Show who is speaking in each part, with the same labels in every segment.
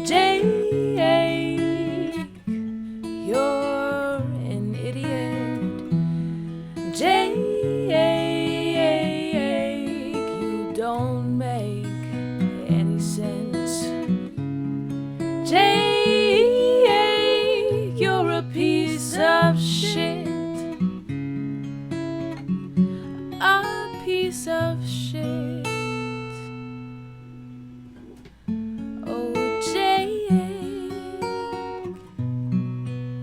Speaker 1: Jake, you're an idiot. Jake, you don't make any sense. Jake, you're a piece of shit. A piece of shit. Oh, Jake,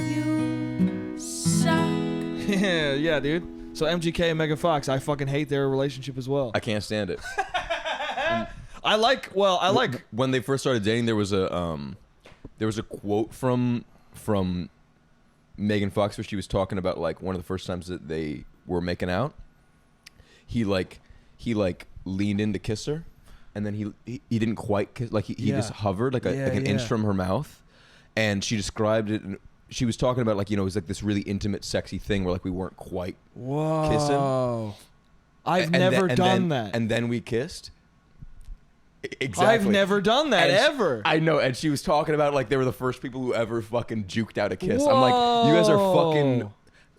Speaker 1: you suck.
Speaker 2: Yeah, dude. So MGK and Megan Fox, I fucking hate their relationship as well.
Speaker 3: I can't stand it.
Speaker 2: I like
Speaker 3: When they first started dating, there was a quote from Megan Fox where she was talking about like one of the first times that they were making out. He leaned in to kiss her, and then he didn't quite kiss, like he just hovered like an inch from her mouth, and she described it. And she was talking about like, you know, it was like this really intimate, sexy thing where like we weren't quite kissing.
Speaker 2: I've never done that.
Speaker 3: And then we kissed. Exactly.
Speaker 2: I've never done that ever.
Speaker 3: I know, and she was talking about like they were the first people who ever fucking juked out a kiss. I'm like, you guys are fucking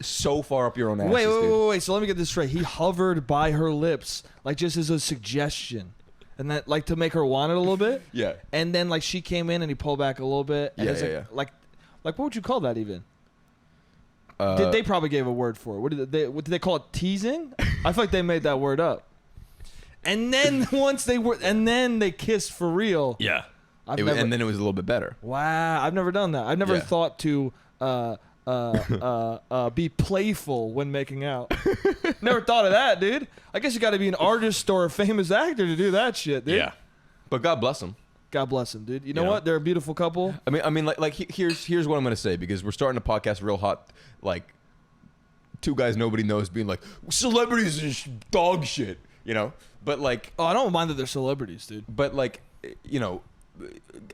Speaker 3: so far up your own asses.
Speaker 2: Wait. So let me get this straight. He hovered by her lips, like just as a suggestion, and that like to make her want it a little bit.
Speaker 3: Yeah.
Speaker 2: And then like she came in and he pulled back a little bit. And
Speaker 3: Yeah.
Speaker 2: Like what would you call that even? They probably gave a word for it. What did they call it? Teasing? I feel like they made that word up. And then then they kissed for real.
Speaker 3: Yeah. And then it was a little bit better.
Speaker 2: Wow, I've never done that. I've never thought to be playful when making out. Never thought of that, dude. I guess you got to be an artist or a famous actor to do that shit, dude.
Speaker 3: Yeah. But God bless them.
Speaker 2: God bless them, dude. You know what? They're a beautiful couple.
Speaker 3: I mean, here's what I'm gonna say, because we're starting a podcast real hot, like two guys nobody knows being like celebrities are dog shit, you know. But like,
Speaker 2: I don't mind that they're celebrities, dude.
Speaker 3: But like, you know,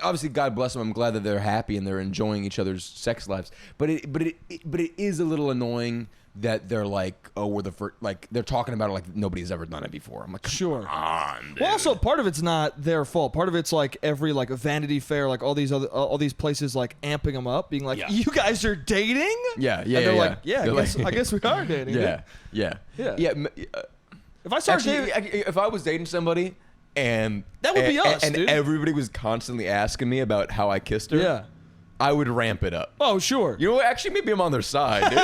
Speaker 3: obviously God bless them. I'm glad that they're happy and they're enjoying each other's sex lives. But it is a little annoying that they're like, oh, we're the first, like they're talking about it like nobody's ever done it before. I'm like,
Speaker 2: sure.
Speaker 3: On, dude.
Speaker 2: Well, also part of it's not their fault. Part of it's like every like a Vanity Fair, like all these places like amping them up, being like, you guys are dating?
Speaker 3: Yeah.
Speaker 2: And they're like, I guess we are dating.
Speaker 3: Yeah.
Speaker 2: If I started dating,
Speaker 3: if I was dating somebody and
Speaker 2: that would be us,
Speaker 3: and
Speaker 2: dude.
Speaker 3: everybody was constantly asking me about how I kissed her, I would ramp it up.
Speaker 2: Oh, sure.
Speaker 3: You know what? Actually, maybe I'm on their side, dude.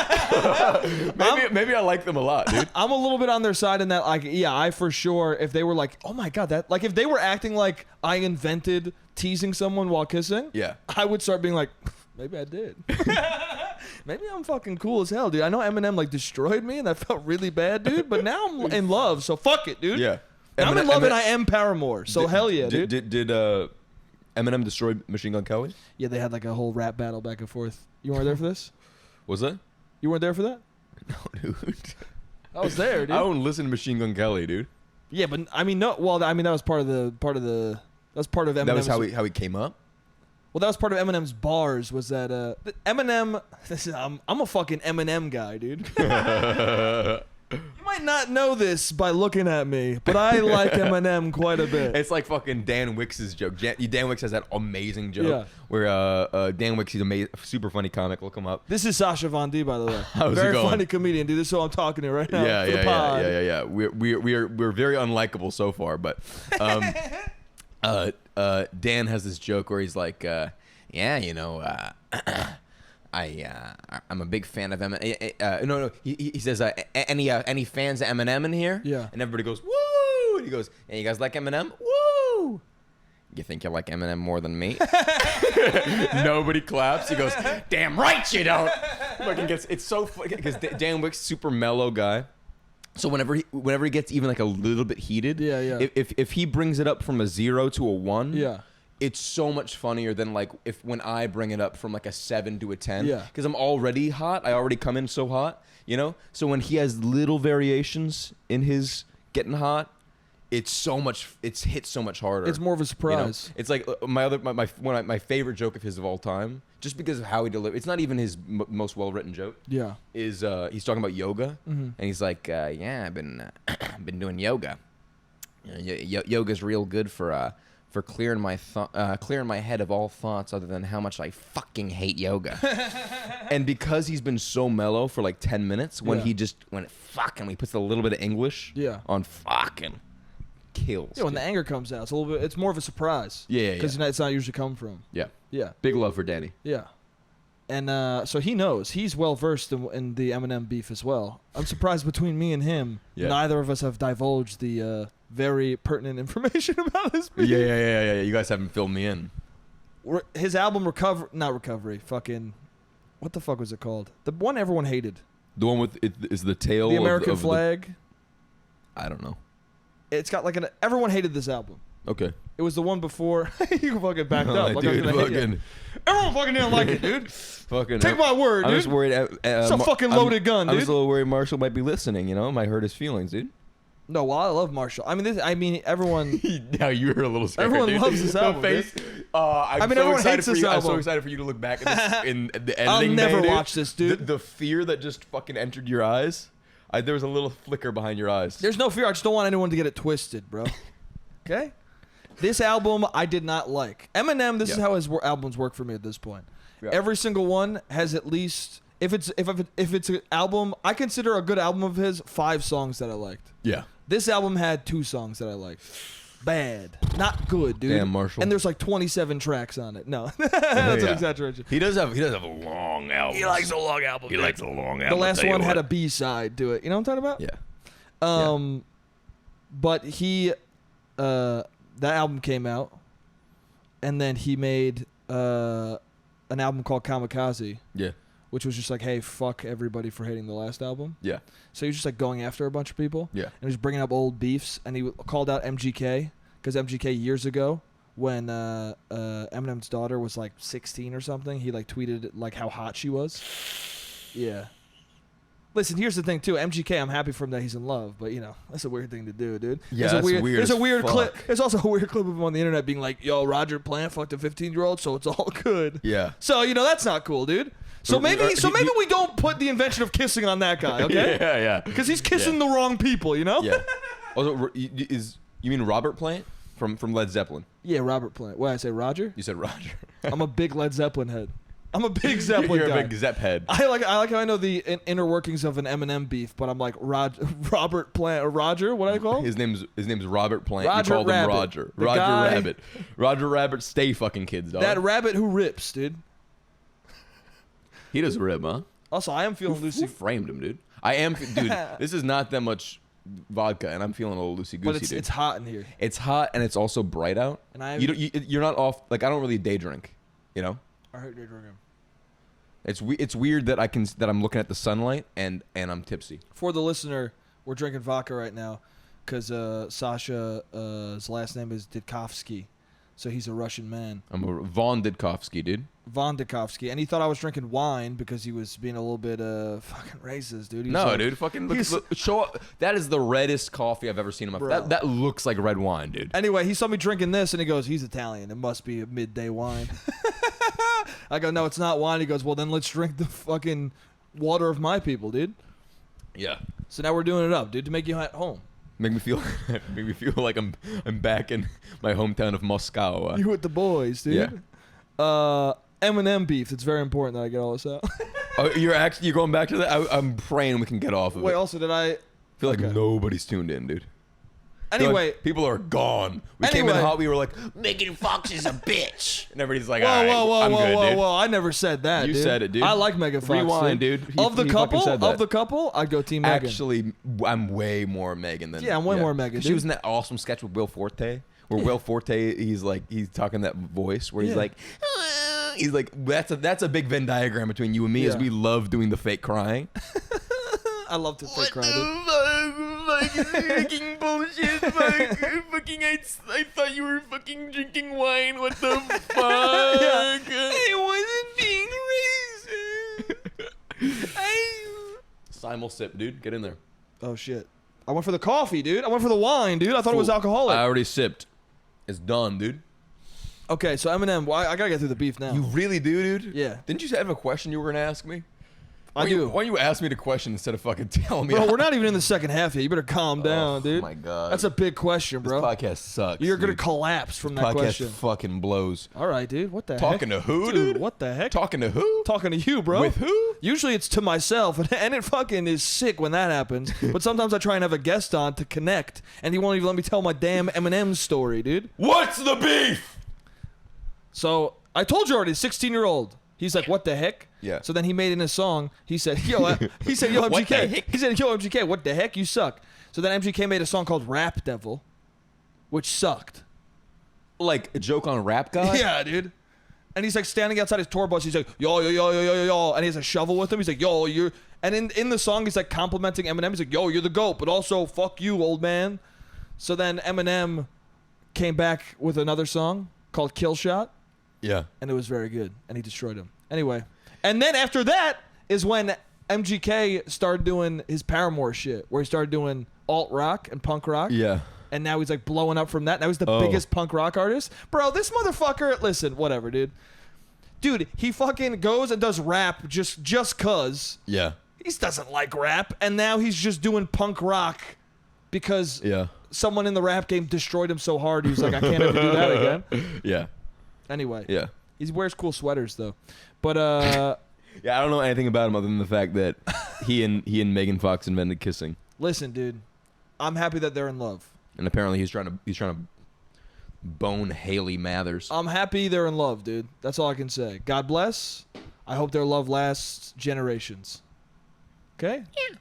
Speaker 3: maybe I like them a lot, dude.
Speaker 2: I'm a little bit on their side in that, like, I for sure, if they were like, oh my God, that, like, if they were acting like I invented teasing someone while kissing, I would start being like, maybe I did. Maybe I'm fucking cool as hell, dude. I know Eminem, like, destroyed me, and that felt really bad, dude, but now I'm in love, so fuck it, dude.
Speaker 3: Yeah.
Speaker 2: I'm in love and I am Paramore, so hell yeah, dude.
Speaker 3: Did Eminem destroy Machine Gun Kelly?
Speaker 2: Yeah, they had like a whole rap battle back and forth. You weren't there for this?
Speaker 3: Was that?
Speaker 2: You weren't there for that?
Speaker 3: No, dude.
Speaker 2: I was there, dude.
Speaker 3: I don't listen to Machine Gun Kelly, dude.
Speaker 2: Yeah, but I mean, no. Well, I mean, that was part of Eminem.
Speaker 3: That was how he came up.
Speaker 2: Well, that was part of Eminem's bars. Was that Eminem? I'm a fucking Eminem guy, dude. You might not know this by looking at me, but I like Eminem quite a bit.
Speaker 3: It's like fucking Dan Wicks' joke. Dan Wicks has that amazing joke where Dan Wicks, he's amazing, super funny comic. Look him up.
Speaker 2: This is Sasha Von D, by the way.
Speaker 3: How's
Speaker 2: Very
Speaker 3: it going?
Speaker 2: funny comedian, dude. This is who I'm talking to right now.
Speaker 3: Yeah. We're very unlikable so far, but Dan has this joke where he's like, I'm a big fan of Eminem. No. He says, any fans of Eminem in here?
Speaker 2: Yeah.
Speaker 3: And everybody goes, woo! And he goes, hey, you guys like Eminem? Woo! You think you like Eminem more than me? Nobody claps. He goes, damn right you don't. Fucking it's so funny because Dan Wick's super mellow guy. So whenever he gets even like a little bit heated, if he brings it up from a 0 to a 1, it's so much funnier than like when I bring it up from like a 7 to a 10.
Speaker 2: Yeah.
Speaker 3: Because I'm already hot. I already come in so hot, you know? So when he has little variations in his getting hot, it's hit so much harder.
Speaker 2: It's more of a surprise.
Speaker 3: You know? It's like my favorite joke of his of all time, just because of how he delivers. It's not even his most well-written joke. Yeah. Is he's talking about yoga, and he's like, I've been doing yoga. Yoga's real good for for clearing my head of all thoughts other than how much I fucking hate yoga. And because he's been so mellow for like 10 minutes, when he fucking, he puts a little bit of English on fucking kills.
Speaker 2: Yeah, when the anger comes out, it's more of a surprise.
Speaker 3: Yeah,
Speaker 2: because it's not usually come from.
Speaker 3: Yeah.
Speaker 2: Yeah.
Speaker 3: Big love for Danny.
Speaker 2: Yeah. And so he knows. He's well versed in the Eminem beef as well. I'm surprised between me and him, neither of us have divulged the very pertinent information about his beef.
Speaker 3: Yeah. You guys haven't filled me in.
Speaker 2: His album not Recovery. Fucking, what the fuck was it called? The one everyone hated.
Speaker 3: The one with is the tail.
Speaker 2: The American flag.
Speaker 3: I don't know.
Speaker 2: It's got like everyone hated this album.
Speaker 3: Okay.
Speaker 2: It was the one before. You fucking backed up. Like
Speaker 3: dude,
Speaker 2: everyone fucking didn't like it, dude.
Speaker 3: Fucking.
Speaker 2: Take my word, dude.
Speaker 3: I'm just worried.
Speaker 2: It's a fucking loaded gun, dude.
Speaker 3: I was a little worried Marshall might be listening. You know, might hurt his feelings, dude.
Speaker 2: No, well, I love Marshall. I mean, everyone.
Speaker 3: Now you were a little scared.
Speaker 2: Everyone
Speaker 3: dude.
Speaker 2: loves this album.
Speaker 3: Face.
Speaker 2: Everyone hates this album.
Speaker 3: I'm so excited for you to look back at this in the editing.
Speaker 2: I'll never
Speaker 3: bay,
Speaker 2: watch this, dude.
Speaker 3: The fear that just fucking entered your eyes. There was a little flicker behind your eyes.
Speaker 2: There's no fear. I just don't want anyone to get it twisted, bro. Okay. This album I did not like. Eminem. This is how his albums work for me at this point. Yeah. Every single one has at least, if it's an album, I consider a good album of his 5 songs that I liked.
Speaker 3: Yeah.
Speaker 2: This album had 2 songs that I liked. Bad, not good, dude.
Speaker 3: Damn, Marshall.
Speaker 2: And there's like 27 tracks on it. No, that's an exaggeration.
Speaker 3: He does have a long album.
Speaker 2: He likes a long album.
Speaker 3: He likes a long album.
Speaker 2: The last one had a B side to it. You know what I'm talking about?
Speaker 3: Yeah.
Speaker 2: But that album came out, and then he made an album called Kamikaze.
Speaker 3: Yeah.
Speaker 2: Which was just like, hey, fuck everybody for hating the last album.
Speaker 3: Yeah.
Speaker 2: So he was just like going after a bunch of people.
Speaker 3: Yeah.
Speaker 2: And he was bringing up old beefs, and he called out MGK, because MGK years ago, when Eminem's daughter was like 16 or something, he like tweeted like how hot she was. Yeah. Listen, here's the thing too. MGK, I'm happy for him that he's in love, but you know that's a weird thing to do, dude.
Speaker 3: Yeah, that's weird.
Speaker 2: There's a weird
Speaker 3: fuck.
Speaker 2: clip. There's also a weird clip of him on the internet being like, "Yo, Roger Plant fucked a 15-year-old, so it's all good."
Speaker 3: Yeah.
Speaker 2: So you know that's not cool, dude. So maybe we don't put the invention of kissing on that guy, okay?
Speaker 3: Yeah.
Speaker 2: Because he's kissing the wrong people, you know?
Speaker 3: Yeah. Also, you mean Robert Plant from Led Zeppelin?
Speaker 2: Yeah, Robert Plant. What did I say, Roger?
Speaker 3: You said Roger.
Speaker 2: I'm a big Led Zeppelin head. I'm a big Zeppelin
Speaker 3: You're
Speaker 2: guy.
Speaker 3: a big Zepp head.
Speaker 2: I like how I know the inner workings of an Eminem beef, but I'm like Robert Plant or Roger. What do I call him?
Speaker 3: His name's Robert Plant.
Speaker 2: Roger
Speaker 3: you called
Speaker 2: Rabbit.
Speaker 3: him Roger.
Speaker 2: The
Speaker 3: Roger
Speaker 2: guy-
Speaker 3: Rabbit. Roger Rabbit. Stay fucking kids, dog.
Speaker 2: That rabbit who rips, dude.
Speaker 3: He does rip, huh?
Speaker 2: Also, I am feeling
Speaker 3: Who framed him, dude? I am, dude. This is not that much vodka, and I'm feeling a little loosey goosey,
Speaker 2: but
Speaker 3: dude.
Speaker 2: it's hot in here.
Speaker 3: It's hot, and it's also bright out.
Speaker 2: And
Speaker 3: you're not off. Like I don't really day drink, you know.
Speaker 2: I heard you're drinking.
Speaker 3: It's weird that I'm looking at the sunlight and I'm tipsy.
Speaker 2: For the listener, we're drinking vodka right now, because Sasha's last name is Didkovsky, so he's a Russian man.
Speaker 3: I'm a Von Didkovsky, dude.
Speaker 2: Von Didkovsky, and he thought I was drinking wine because he was being a little bit fucking racist, dude.
Speaker 3: No, like, dude, fucking look, show up. That is the reddest coffee I've ever seen in my life. That looks like red wine, dude.
Speaker 2: Anyway, he saw me drinking this, and he goes, "He's Italian. It must be a midday wine." I go, "No, it's not wine." He goes, "Well, then let's drink the fucking water of my people, dude."
Speaker 3: Yeah.
Speaker 2: So now we're doing it up, dude, to make you at home.
Speaker 3: Make me feel like I'm back in my hometown of Moscow.
Speaker 2: You with the boys, dude. Yeah. Eminem beef. It's very important that I get all this out.
Speaker 3: Oh, you're going back to that? I'm praying we can get off of it.
Speaker 2: Wait, also, did I
Speaker 3: feel like nobody's tuned in, dude?
Speaker 2: Anyway,
Speaker 3: like, people are gone. We came in hot. We were like, Megan Fox is a bitch, and everybody's like, all right, I'm good, dude.
Speaker 2: Whoa! I never said that.
Speaker 3: You
Speaker 2: dude.
Speaker 3: said it, dude.
Speaker 2: I like Megan Fox.
Speaker 3: Rewind, dude.
Speaker 2: Of the couple, I'd go Team Megan.
Speaker 3: Actually, I'm way more Megan than.
Speaker 2: Yeah, I'm way more Megan.
Speaker 3: She was in that awesome sketch with Will Forte, where Will Forte he's talking that voice where he's like. He's like, that's a big Venn diagram between you and me, as we love doing the fake crying.
Speaker 2: I love to fake cry,
Speaker 3: dude. Fucking bullshit. I thought you were fucking drinking wine. What the fuck? I wasn't being racist. Simul sip, dude. Get in there.
Speaker 2: Oh, shit. I went for the coffee, dude. I went for the wine, dude. I thought it was alcoholic.
Speaker 3: I already sipped. It's done, dude.
Speaker 2: Okay, so Eminem, I gotta get through the beef now.
Speaker 3: You really do, dude?
Speaker 2: Yeah.
Speaker 3: Didn't you have a question you were gonna ask me?
Speaker 2: I do.
Speaker 3: Why don't you ask me the question instead of fucking telling me?
Speaker 2: Bro, we're not even in the second half yet. You better calm down, dude.
Speaker 3: Oh my god,
Speaker 2: that's a big question, bro.
Speaker 3: This podcast sucks.
Speaker 2: You're gonna
Speaker 3: dude.
Speaker 2: collapse from that
Speaker 3: Podcast
Speaker 2: question.
Speaker 3: fucking blows.
Speaker 2: All right, dude. What the heck?
Speaker 3: Talking to who, dude?
Speaker 2: What the heck?
Speaker 3: Talking to who?
Speaker 2: Talking to you, bro.
Speaker 3: With who?
Speaker 2: Usually it's to myself, and it fucking is sick when that happens. But sometimes I try and have a guest on to connect, and he won't even let me tell my damn Eminem story, dude.
Speaker 3: What's the beef?
Speaker 2: So I told you already, 16-year-old. He's like, what the heck?
Speaker 3: Yeah.
Speaker 2: So then he made in his song, he said, yo, MGK.
Speaker 3: What the heck?
Speaker 2: He said, yo, MGK, what the heck? You suck. So then MGK made a song called Rap Devil, which sucked.
Speaker 3: Like a joke on Rap God?
Speaker 2: Yeah, dude. And he's like standing outside his tour bus. He's like, yo, yo, yo, yo, yo, yo, yo. And he has a shovel with him. He's like, yo, you're... And in the song, he's like complimenting Eminem. He's like, yo, you're the GOAT, but also fuck you, old man. So then Eminem came back with another song called Kill Shot.
Speaker 3: Yeah.
Speaker 2: And it was very good. And he destroyed him. Anyway. And then after that is when MGK started doing his Paramore shit, where he started doing alt rock and punk rock.
Speaker 3: Yeah.
Speaker 2: And now he's like blowing up from that. Now he's the biggest punk rock artist. Bro, this motherfucker, listen, whatever, dude. Dude, he fucking goes and does rap just cause.
Speaker 3: Yeah.
Speaker 2: He doesn't like rap. And now he's just doing punk rock because someone in the rap game destroyed him so hard. He was like, I can't ever do that again.
Speaker 3: Yeah.
Speaker 2: Anyway.
Speaker 3: Yeah.
Speaker 2: He wears cool sweaters, though. But,
Speaker 3: yeah, I don't know anything about him other than the fact that he and Megan Fox invented kissing.
Speaker 2: Listen, dude. I'm happy that they're in love.
Speaker 3: And apparently he's trying to bone Haley Mathers.
Speaker 2: I'm happy they're in love, dude. That's all I can say. God bless. I hope their love lasts generations. Okay?
Speaker 1: Yeah.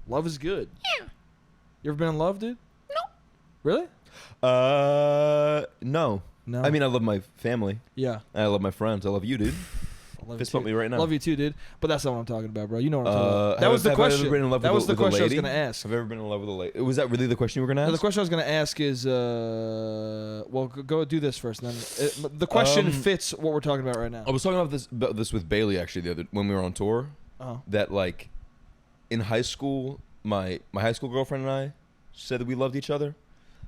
Speaker 2: Love is good.
Speaker 1: Yeah.
Speaker 2: You ever been in love, dude?
Speaker 1: No.
Speaker 2: Really?
Speaker 3: No.
Speaker 2: No.
Speaker 3: I mean, I love my family.
Speaker 2: Yeah.
Speaker 3: I love my friends. I love you, dude.
Speaker 2: I love
Speaker 3: Fist
Speaker 2: you
Speaker 3: bump
Speaker 2: too.
Speaker 3: me right now.
Speaker 2: Love you too, dude. But that's not what I'm talking about, bro. You know what I'm talking about. That
Speaker 3: Have
Speaker 2: was the
Speaker 3: I
Speaker 2: question.
Speaker 3: ever been in love
Speaker 2: That
Speaker 3: with
Speaker 2: was the
Speaker 3: with a
Speaker 2: question I was
Speaker 3: lady?
Speaker 2: going to ask.
Speaker 3: Have I ever been in love with a lady? Was that really the question you were going to ask?
Speaker 2: No, the question I was going to ask is, well, go do this first. And then the question fits what we're talking about right now.
Speaker 3: I was talking about this with Bailey actually when we were on tour.
Speaker 2: Oh.
Speaker 3: That like in high school, my high school girlfriend and I said that we loved each other,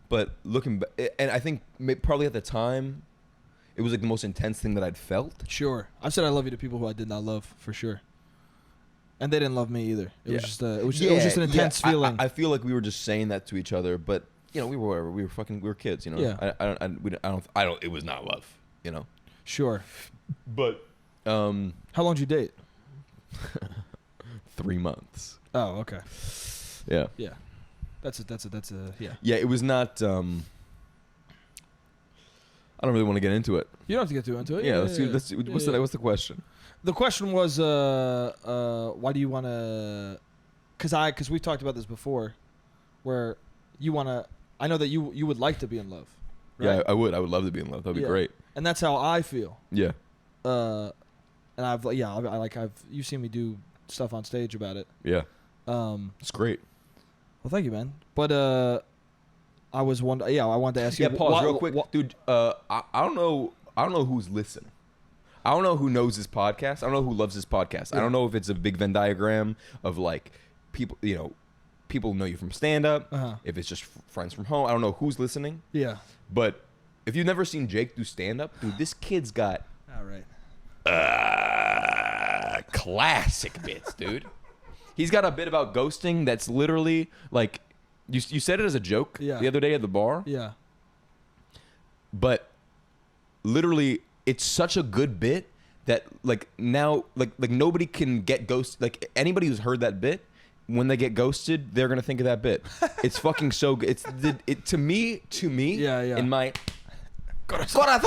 Speaker 3: but looking back, and I think probably at the time, it was like the most intense thing that I'd felt.
Speaker 2: Sure. I've said I love you to people who I did not love, for sure. And they didn't love me either. It was just it was just an intense feeling.
Speaker 3: I feel like we were just saying that to each other, but you know, we were kids, you know.
Speaker 2: Yeah.
Speaker 3: I don't. It was not love, you know.
Speaker 2: Sure.
Speaker 3: But
Speaker 2: how long did you date?
Speaker 3: 3 months.
Speaker 2: Oh, okay.
Speaker 3: Yeah.
Speaker 2: Yeah. That's a yeah.
Speaker 3: Yeah, it was not. I don't really want to get into it.
Speaker 2: You don't have to get too into it.
Speaker 3: Yeah, let's what's the question?
Speaker 2: The question was, why do you want to? Because we talked about this before, where you want to. I know that you would like to be in love. Right?
Speaker 3: Yeah, I would love to be in love. That'd be great.
Speaker 2: And that's how I feel.
Speaker 3: Yeah.
Speaker 2: And you've seen me do stuff on stage about it.
Speaker 3: Yeah. It's great.
Speaker 2: Well, thank you, man. But I wanted to ask you.
Speaker 3: Yeah, pause real quick, dude. I don't know who's listening. I don't know who knows this podcast. I don't know who loves this podcast.
Speaker 2: Yeah.
Speaker 3: I don't know if it's a big Venn diagram of like people, you know, people know you from stand up. If it's just friends from home. I don't know who's listening.
Speaker 2: Yeah.
Speaker 3: But if you've never seen Jake do stand up, dude, this kid's got
Speaker 2: All right.
Speaker 3: classic bits, dude. He's got a bit about ghosting that's literally like you said it as a joke the other day at the bar.
Speaker 2: Yeah.
Speaker 3: But literally it's such a good bit that like now like nobody can get ghosted. Like anybody who's heard that bit, when they get ghosted, they're gonna think of that bit. It's fucking so good. To me.
Speaker 2: Yeah.
Speaker 3: In my corazón.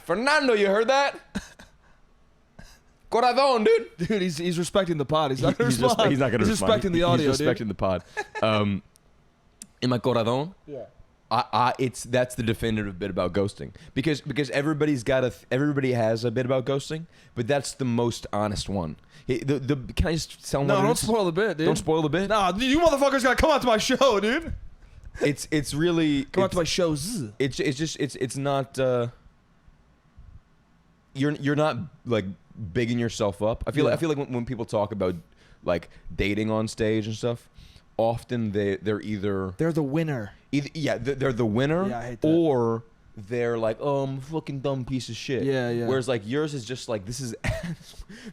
Speaker 3: Fernando, you heard that? Corazón, dude.
Speaker 2: Dude, he's respecting the pod. He's not going to respond.
Speaker 3: He's not going to respond.
Speaker 2: He's respecting the audio,
Speaker 3: He's respecting the pod. In my corazón.
Speaker 2: Yeah.
Speaker 3: That's the definitive bit about ghosting because everybody has a bit about ghosting, but that's the most honest one. Can I just tell them?
Speaker 2: No,
Speaker 3: what it
Speaker 2: don't
Speaker 3: is?
Speaker 2: spoil the bit, dude.
Speaker 3: Don't spoil the bit.
Speaker 2: Nah, you motherfuckers gotta come out to my show, dude.
Speaker 3: It's really
Speaker 2: come out to my shows.
Speaker 3: It's not. You're not like bigging yourself up. I feel like when people talk about like dating on stage and stuff, often they're either
Speaker 2: they're the winner.
Speaker 3: They're the winner,
Speaker 2: Yeah, I hate that.
Speaker 3: or they're like, oh, I'm a fucking dumb piece of shit.
Speaker 2: Yeah, yeah.
Speaker 3: Whereas like yours is just like, this is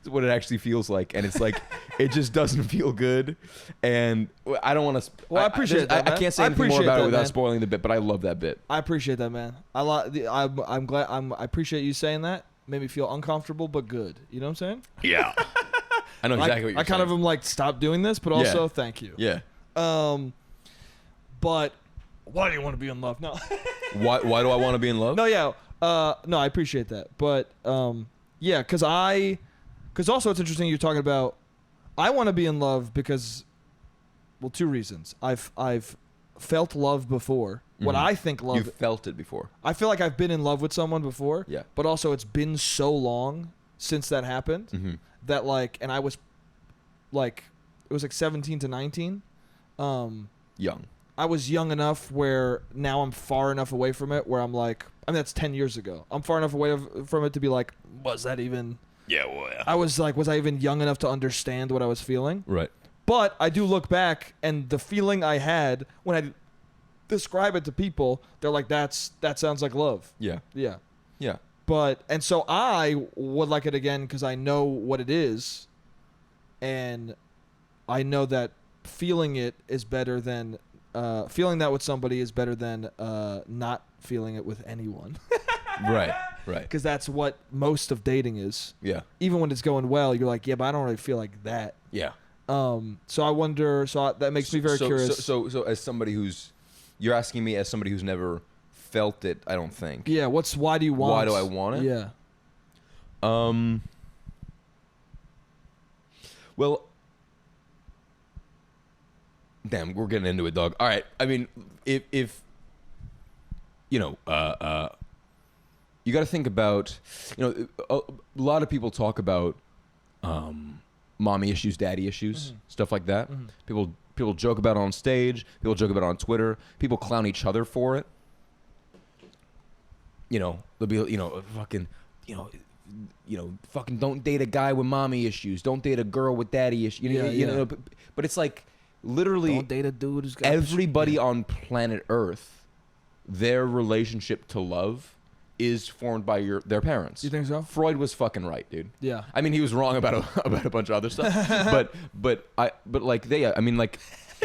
Speaker 3: what it actually feels like, and it's like it just doesn't feel good. And I don't want to.
Speaker 2: Well, I appreciate that.
Speaker 3: I can't say anything more about it without spoiling the bit, but I love that bit.
Speaker 2: I appreciate that, man. I'm glad. I appreciate you saying that. Made me feel uncomfortable, but good. You know what I'm saying?
Speaker 3: Yeah. I know exactly what you're saying.
Speaker 2: I kind of am like, stop doing this, but also thank you.
Speaker 3: Yeah.
Speaker 2: But why do you want to be in love? No.
Speaker 3: Why do I want to be in love?
Speaker 2: No, yeah. No, I appreciate that. But yeah, because also it's interesting you're talking about. I want to be in love because, well, two reasons. I've felt love before. What I think love.
Speaker 3: You've felt it before.
Speaker 2: I feel like I've been in love with someone before.
Speaker 3: Yeah.
Speaker 2: But also it's been so long since that happened that like, and I was like, it was like 17 to 19.
Speaker 3: Young.
Speaker 2: I was young enough where now I'm far enough away from it where I'm like, I mean, that's 10 years ago. I'm far enough away from it to be like, was that even...
Speaker 3: Yeah, well, yeah.
Speaker 2: I was like, was I even young enough to understand what I was feeling?
Speaker 3: Right.
Speaker 2: But I do look back, and the feeling I had when I describe it to people, they're like, that sounds like love.
Speaker 3: Yeah.
Speaker 2: Yeah.
Speaker 3: Yeah.
Speaker 2: But, and so I would like it again because I know what it is, and I know that feeling it is better than... feeling that with somebody is better than not feeling it with anyone.
Speaker 3: Right.
Speaker 2: Because that's what most of dating is.
Speaker 3: Yeah.
Speaker 2: Even when it's going well, you're like, yeah, but I don't really feel like that.
Speaker 3: Yeah.
Speaker 2: So I wonder. That makes me very curious.
Speaker 3: So as somebody you're asking me as somebody who's never felt it, I don't think.
Speaker 2: Yeah. Why do you want?
Speaker 3: Why do I want it?
Speaker 2: Yeah.
Speaker 3: Well. Damn, we're getting into it, dog. All right. I mean, if you know, you got to think about, a lot of people talk about mommy issues, daddy issues, stuff like that. People joke about it on stage. People joke about it on Twitter. People clown each other for it. They'll be, fucking, fucking don't date a guy with mommy issues. Don't date a girl with daddy issues. But it's like, literally,
Speaker 2: don't date a dude who's got
Speaker 3: everybody on planet Earth, their relationship to love is formed by their parents.
Speaker 2: You think so?
Speaker 3: Freud was fucking right, dude.
Speaker 2: Yeah.
Speaker 3: I mean, he was wrong about a bunch of other stuff, but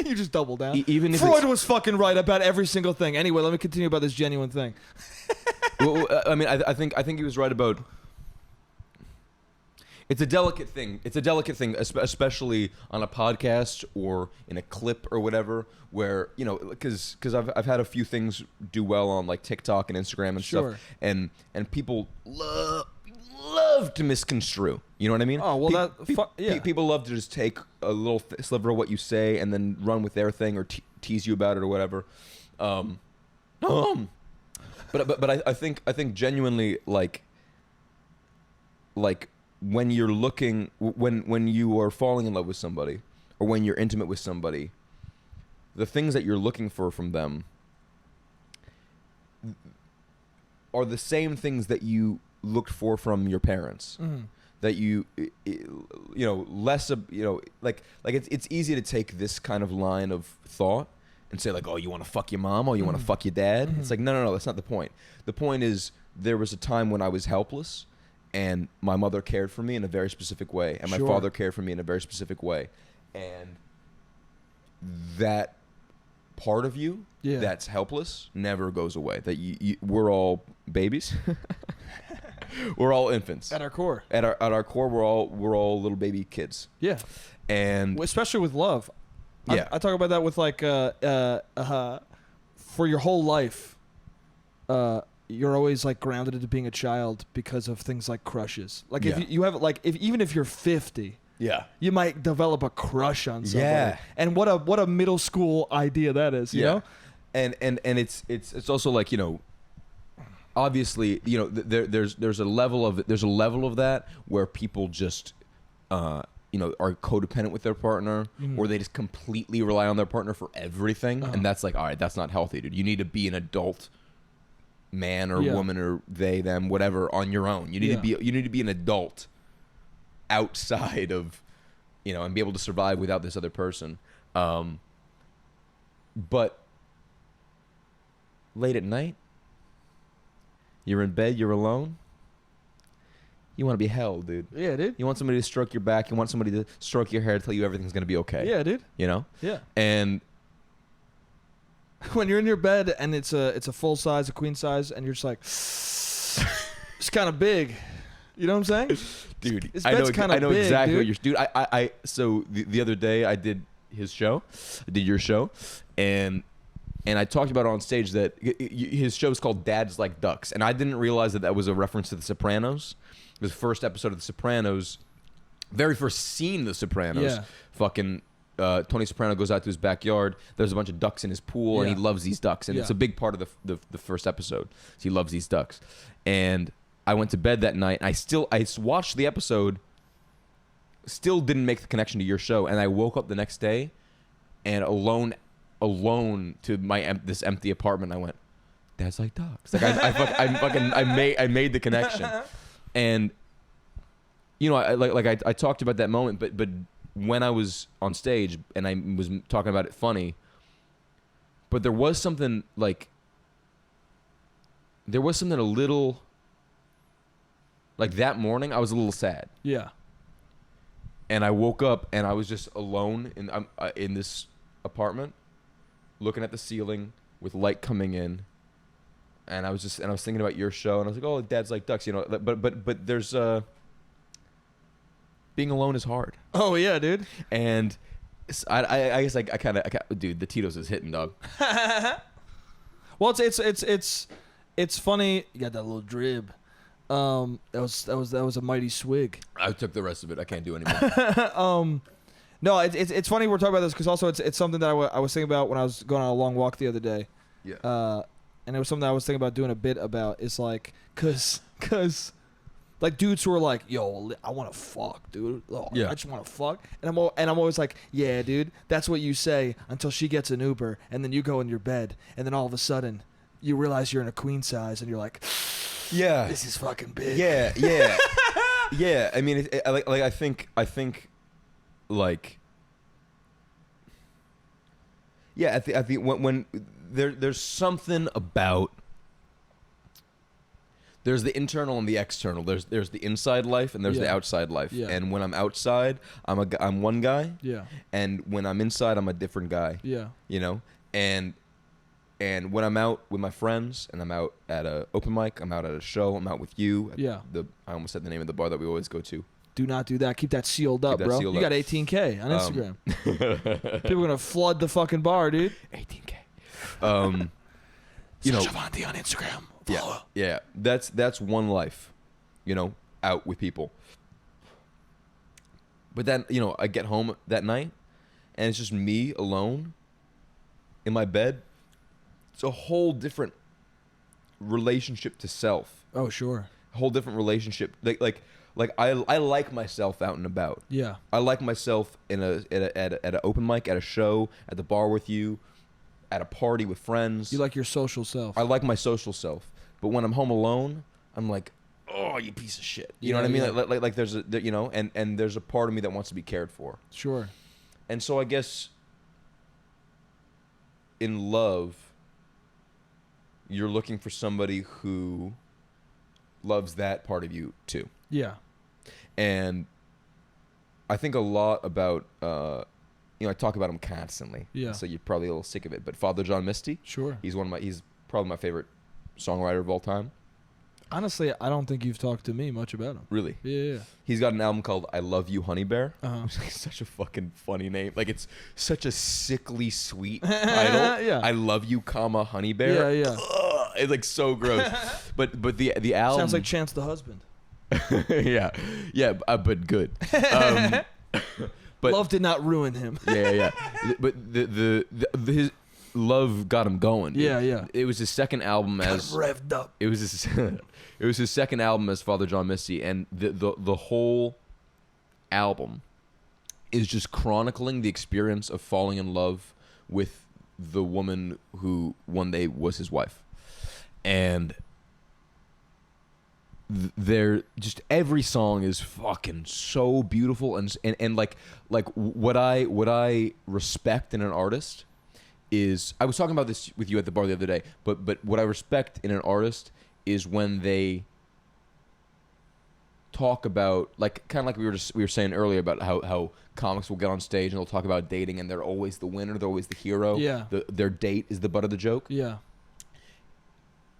Speaker 2: you just double down.
Speaker 3: Even if
Speaker 2: Freud was fucking right about every single thing. Anyway, let me continue about this genuine thing.
Speaker 3: Well, I mean, I think he was right about. It's a delicate thing. It's a delicate thing, especially on a podcast or in a clip or whatever, where, because I've had a few things do well on like TikTok and Instagram and stuff, and people love to misconstrue. You know what I mean?
Speaker 2: Oh, well,
Speaker 3: people love to just take a little sliver of what you say and then run with their thing or tease you about it or whatever. But I think genuinely like. When you're when you are falling in love with somebody or when you're intimate with somebody, the things that you're looking for from them are the same things that you looked for from your parents. That less of, like it's easy to take this kind of line of thought and say like, oh, you want to fuck your mom? Oh, you want to fuck your dad? It's like, no, that's not the point. The point is there was a time when I was helpless, and my mother cared for me in a very specific way, and my father cared for me in a very specific way. And that part of you that's helpless never goes away. That we're all babies. We're all infants.
Speaker 2: At our core.
Speaker 3: At our core, we're all little baby kids.
Speaker 2: Yeah.
Speaker 3: And
Speaker 2: especially with love.
Speaker 3: Yeah.
Speaker 2: I talk about that with like for your whole life. You're always like grounded into being a child because of things like crushes. Like if you have like even if you're 50, you might develop a crush on somebody.
Speaker 3: Yeah.
Speaker 2: And what a middle school idea that is, you know?
Speaker 3: And it's also like, obviously, there's a level of that where people just are codependent with their partner, or they just completely rely on their partner for everything, and that's like, all right, that's not healthy, dude. You need to be an adult man or woman or they, them, whatever, on your own. You need to be an adult outside of, and be able to survive without this other person. But late at night, You're in bed. You're alone. You want to be held, dude.
Speaker 2: Yeah, dude.
Speaker 3: You want somebody to stroke your back. You want somebody to stroke your hair, tell you everything's gonna be okay.
Speaker 2: Yeah, dude.
Speaker 3: You know.
Speaker 2: Yeah.
Speaker 3: And
Speaker 2: when you're in your bed and it's a full size, a queen size, and you're just like, it's kind of big. You know what I'm saying?
Speaker 3: Dude,
Speaker 2: His
Speaker 3: I know
Speaker 2: bed's kinda big,
Speaker 3: exactly what
Speaker 2: dude.
Speaker 3: you're. Dude, I so the other day I did his show, I did your show, and I talked about it on stage that his show is called Dads Like Ducks, and I didn't realize that was a reference to The Sopranos. The first episode of The Sopranos, very first scene of The Sopranos,
Speaker 2: Yeah.
Speaker 3: fucking Tony Soprano goes out to his backyard. There's a bunch of ducks in his pool, and he loves these ducks, and it's a big part of the first episode. So he loves these ducks, and I went to bed that night. And I watched the episode, still didn't make the connection to your show, and I woke up the next day, and alone to this empty apartment, I went, "That's like ducks." Like I made the connection, and you know, I talked about that moment, but when I was on stage and I was talking about it funny, but there was something a little. Like that morning, I was a little sad.
Speaker 2: Yeah.
Speaker 3: And I woke up and I was just alone in this apartment, looking at the ceiling with light coming in. And I was thinking about your show, and I was like, "Oh, Dads Like Ducks," you know. But there's being alone is hard.
Speaker 2: Oh yeah, dude.
Speaker 3: And I guess I kind of dude, the Tito's is hitting, dog.
Speaker 2: Well, it's funny. You got that little drib. That was a mighty swig.
Speaker 3: I took the rest of it. I can't do anymore.
Speaker 2: No, it's funny we're talking about this because also it's something that I was thinking about when I was going on a long walk the other day.
Speaker 3: Yeah.
Speaker 2: And it was something I was thinking about doing a bit about. It's like, cause like dudes who are like, "Yo, I want to fuck, dude. Oh,
Speaker 3: Yeah.
Speaker 2: I just want to fuck." And I'm always like, "Yeah, dude. That's what you say until she gets an Uber, and then you go in your bed, and then all of a sudden you realize you're in a queen size, and you're like."
Speaker 3: Yeah,
Speaker 2: This is fucking big.
Speaker 3: Yeah. Yeah. I mean, I think, like, yeah. I think when there's something about there's the internal and the external. There's the inside life and there's the outside life.
Speaker 2: Yeah.
Speaker 3: And when I'm outside, I'm one guy.
Speaker 2: Yeah.
Speaker 3: And when I'm inside, I'm a different guy.
Speaker 2: Yeah.
Speaker 3: You know, and when I'm out with my friends and I'm out at a open mic, I'm out at a show, I'm out with you.
Speaker 2: Yeah.
Speaker 3: I almost said the name of the bar that we always go to.
Speaker 2: Do not do that. Keep that sealed up,
Speaker 3: that
Speaker 2: bro.
Speaker 3: sealed
Speaker 2: You
Speaker 3: up.
Speaker 2: got 18K on Instagram. People are gonna flood the fucking bar, dude.
Speaker 3: 18K. You know,
Speaker 2: Sasha Von D on Instagram. Follow.
Speaker 3: Yeah. That's one life, you know, out with people. But then, you know, I get home that night and it's just me alone in my bed. It's a whole different relationship to self.
Speaker 2: Oh, sure.
Speaker 3: A whole different relationship. Like I like myself out and about.
Speaker 2: Yeah.
Speaker 3: I like myself at an open mic, at a show, at the bar with you, at a party with friends.
Speaker 2: You like your social self.
Speaker 3: I like my social self. But when I'm home alone, I'm like, "Oh, you piece of shit." You know what I mean?
Speaker 2: Yeah.
Speaker 3: Like there's you know, and there's a part of me that wants to be cared for.
Speaker 2: Sure.
Speaker 3: And so I guess in love, you're looking for somebody who loves that part of you too.
Speaker 2: Yeah.
Speaker 3: And I think a lot about, you know, I talk about him constantly.
Speaker 2: Yeah.
Speaker 3: So you're probably a little sick of it. But Father John Misty,
Speaker 2: Sure.
Speaker 3: he's probably my favorite songwriter of all time.
Speaker 2: Honestly, I don't think you've talked to me much about him.
Speaker 3: Really.
Speaker 2: Yeah.
Speaker 3: He's got an album called I Love You, Honey Bear.
Speaker 2: Uh-huh.
Speaker 3: Which is such a fucking funny name. Like, it's such a sickly sweet title.
Speaker 2: Yeah.
Speaker 3: I Love You, comma, Honey Bear.
Speaker 2: Yeah.
Speaker 3: Ugh, it's like so gross. but the album
Speaker 2: Sounds like Chance the husband.
Speaker 3: yeah, but good. But
Speaker 2: Love did not ruin him.
Speaker 3: yeah. But his love got him going. Dude.
Speaker 2: Yeah.
Speaker 3: It was his second album as
Speaker 2: Revved up.
Speaker 3: it was his second album as Father John Misty, and the whole album is just chronicling the experience of falling in love with the woman who one day was his wife, and there just every song is fucking so beautiful, and like what I respect in an artist is, I was talking about this with you at the bar the other day, but what I respect in an artist is when they talk about, like, kind of like we were saying earlier about how comics will get on stage and they'll talk about dating and they're always the winner, they're always the hero.
Speaker 2: Yeah.
Speaker 3: Their date is the butt of the joke.
Speaker 2: Yeah.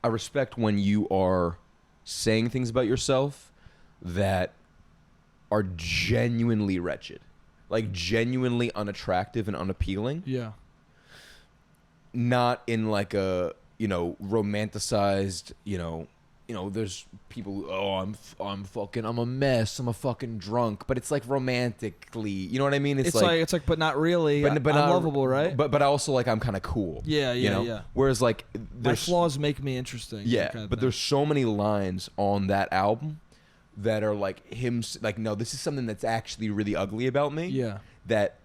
Speaker 3: I respect when you are saying things about yourself that are genuinely wretched, like genuinely unattractive and unappealing.
Speaker 2: Yeah.
Speaker 3: Not in like a, romanticized, there's people who, I'm a mess, I'm a fucking drunk, but it's like romantically, you know what I mean?
Speaker 2: It's like, but not really. But I'm lovable, right?
Speaker 3: But also like I'm kind of cool.
Speaker 2: Yeah, yeah.
Speaker 3: Whereas like
Speaker 2: my flaws make me interesting.
Speaker 3: Yeah,
Speaker 2: kind of
Speaker 3: but there's so many lines on that album that are like him, like, no, this is something that's actually really ugly about me.
Speaker 2: Yeah.
Speaker 3: That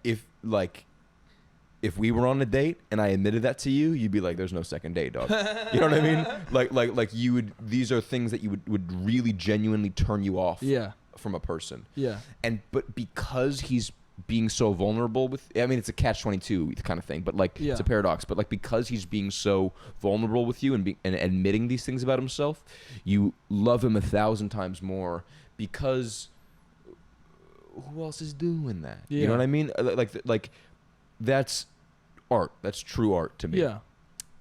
Speaker 3: if we were on a date and I admitted that to you, you'd be like, "There's no second date, dog." You know what I mean? Like you would. These are things that you would really genuinely turn you off.
Speaker 2: Yeah.
Speaker 3: From a person.
Speaker 2: Yeah.
Speaker 3: But because he's being so vulnerable it's a catch-22 kind of thing, but like it's a paradox. But like because he's being so vulnerable with you and admitting these things about himself, you love him 1,000 times more because who else is doing that?
Speaker 2: Yeah.
Speaker 3: You know what I mean? Like that's art. That's true art to me.
Speaker 2: Yeah.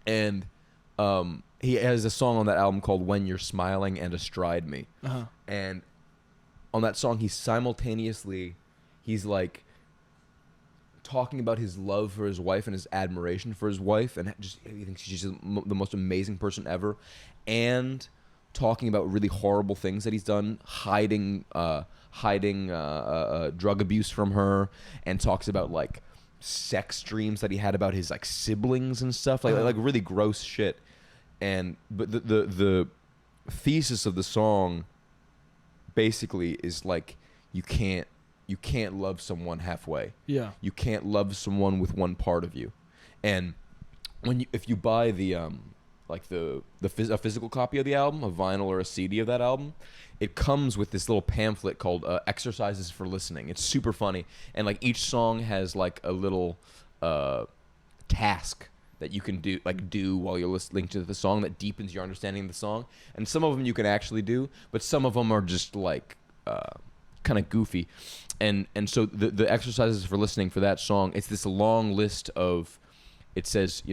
Speaker 3: And he has a song on that album called "When You're Smiling and Astride Me," and on that song he's like talking about his love for his wife and his admiration for his wife, and just he thinks she's just the most amazing person ever, and talking about really horrible things that he's done, hiding drug abuse from her, and talks about like sex dreams that he had about his like siblings and stuff, like really gross shit. But the thesis of the song basically is like you can't love someone halfway. Yeah. You can't love someone with one part of you. And if you buy a physical copy of the album, a vinyl or a CD of that album, it comes with this little pamphlet called Exercises for Listening. It's super funny. And like each song has like a little task that you can do while you're listening to the song that deepens your understanding of the song. And some of them you can actually do, but some of them are just like kind of goofy. And so the exercises for listening for that song, it's this long list of, it says,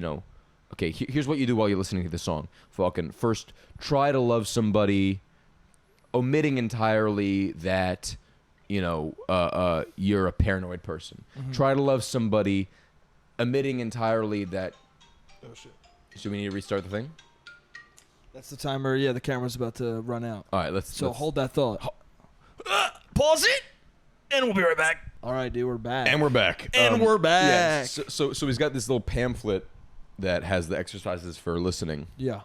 Speaker 3: okay, here's what you do while you're listening to the song. Fucking first, try to love somebody, omitting entirely that, you're a paranoid person. Mm-hmm. Try to love somebody, omitting entirely that. Oh shit! So we need to restart the thing.
Speaker 2: That's the timer. Yeah, the camera's about to run out.
Speaker 3: All right, let's
Speaker 2: hold that thought.
Speaker 4: Pause it, and we'll be right back.
Speaker 2: All right, dude, we're back.
Speaker 3: And we're back.
Speaker 2: We're back.
Speaker 3: Yeah, so he's got this little pamphlet that has the exercises for listening.
Speaker 2: Yeah.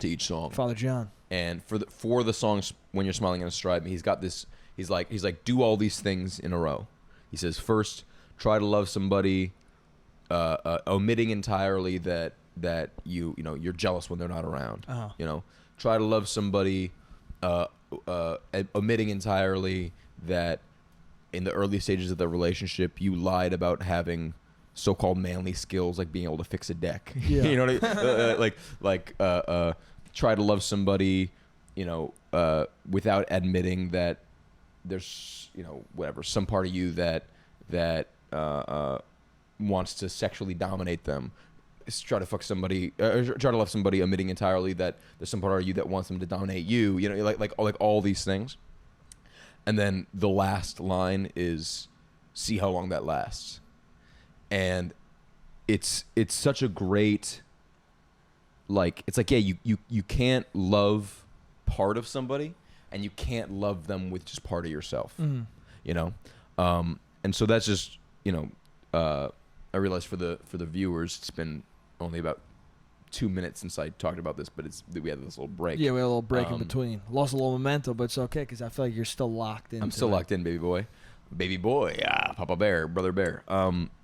Speaker 3: To each song.
Speaker 2: Father John.
Speaker 3: And for the songs "When You're Smiling and Astride Me," he's got this. He's like, do all these things in a row. He says, first, try to love somebody, omitting entirely that you're jealous when they're not around. Uh-huh. Try to love somebody, omitting entirely that in the early stages of the relationship you lied about having so-called manly skills like being able to fix a deck. Yeah. You know what I mean? Try to love somebody, without admitting that there's, whatever, some part of you that wants to sexually dominate them. Try to fuck somebody, try to love somebody, omitting entirely that there's some part of you that wants them to dominate you. Like all these things. And then the last line is, see how long that lasts. And it's such a great, it's like, yeah, you can't love part of somebody and you can't love them with just part of yourself. Mm-hmm. And so that's just, I realize for the viewers, it's been only about 2 minutes since I talked about this, but we had this little break.
Speaker 2: Yeah, we had a little break in between. Lost a little momentum, but it's okay because I feel like you're still locked in.
Speaker 3: I'm still locked in, baby boy. Baby boy, yeah, Papa Bear, Brother Bear.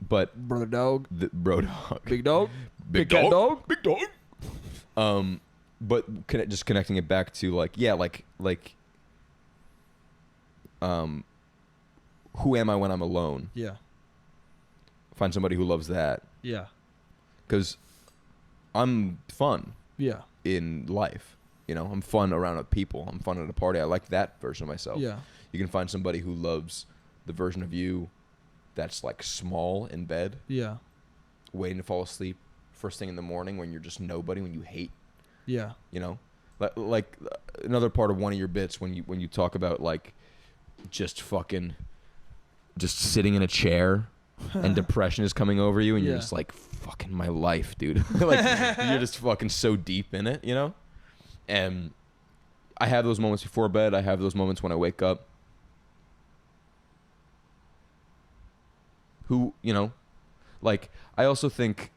Speaker 3: But
Speaker 2: Brother Dog,
Speaker 3: Bro Dog,
Speaker 2: Big Dog,
Speaker 3: Big
Speaker 2: Dog,
Speaker 3: Big Dog. But just connecting it back to who am I when I'm alone?
Speaker 2: Yeah.
Speaker 3: Find somebody who loves that.
Speaker 2: Yeah.
Speaker 3: Because I'm fun.
Speaker 2: Yeah.
Speaker 3: In life. You know, I'm fun around people. I'm fun at a party. I like that version of myself.
Speaker 2: Yeah.
Speaker 3: You can find somebody who loves the version of you that's like small in bed,
Speaker 2: Yeah.
Speaker 3: waiting to fall asleep first thing in the morning when you're just nobody, when you hate.
Speaker 2: Yeah.
Speaker 3: You know, like another part of one of your bits when you talk about like just sitting in a chair and depression is coming over you and you're just like, fucking my life, dude. Like you're just fucking so deep in it, you know? And I have those moments before bed. I have those moments when I wake up. Who, you know, like I also think,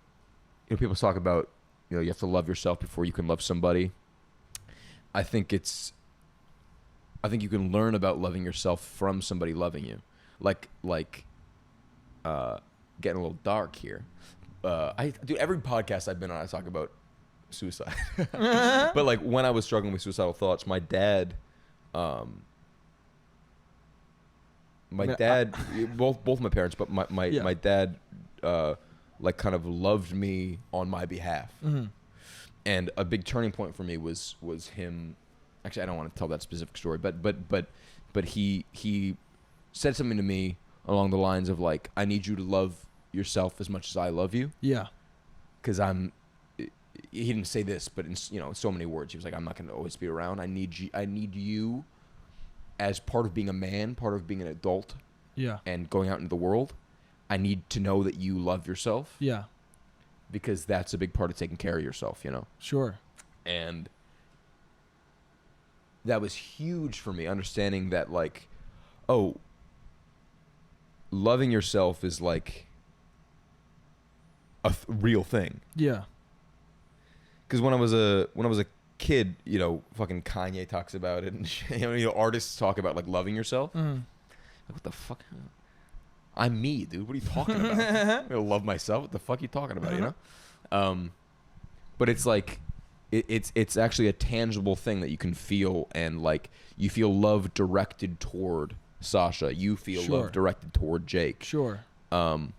Speaker 3: you know, people talk about, you know, you have to love yourself before you can love somebody. I think you can learn about loving yourself from somebody loving you. Like getting a little dark here. Dude, every podcast I've been on, I talk about suicide. But like when I was struggling with suicidal thoughts, my dad, both my parents, but my dad, like kind of loved me on my behalf.
Speaker 2: Mm-hmm.
Speaker 3: And a big turning point for me was him. Actually, I don't want to tell that specific story, but he said something to me along the lines of like, I need you to love yourself as much as I love you.
Speaker 2: Yeah.
Speaker 3: Because he didn't say this, but in, you know, so many words, he was like, I'm not going to always be around. I need you as part of being a man, part of being an adult.
Speaker 2: Yeah.
Speaker 3: And going out into the world. I need to know that you love yourself.
Speaker 2: Yeah.
Speaker 3: Because that's a big part of taking care of yourself, you know?
Speaker 2: Sure.
Speaker 3: And that was huge for me, understanding that, like, oh, loving yourself is like a real thing.
Speaker 2: Yeah.
Speaker 3: Because when I was a kid, you know, fucking Kanye talks about it, and you know, artists talk about like loving yourself.
Speaker 2: Mm-hmm.
Speaker 3: Like, what the fuck? I'm me, dude. What are you talking about? I'm gonna love myself. What the fuck are you talking about? You know? But it's like, it's actually a tangible thing that you can feel, and like you feel love directed toward Sasha. You feel love directed toward Jake.
Speaker 2: Sure.
Speaker 3: That's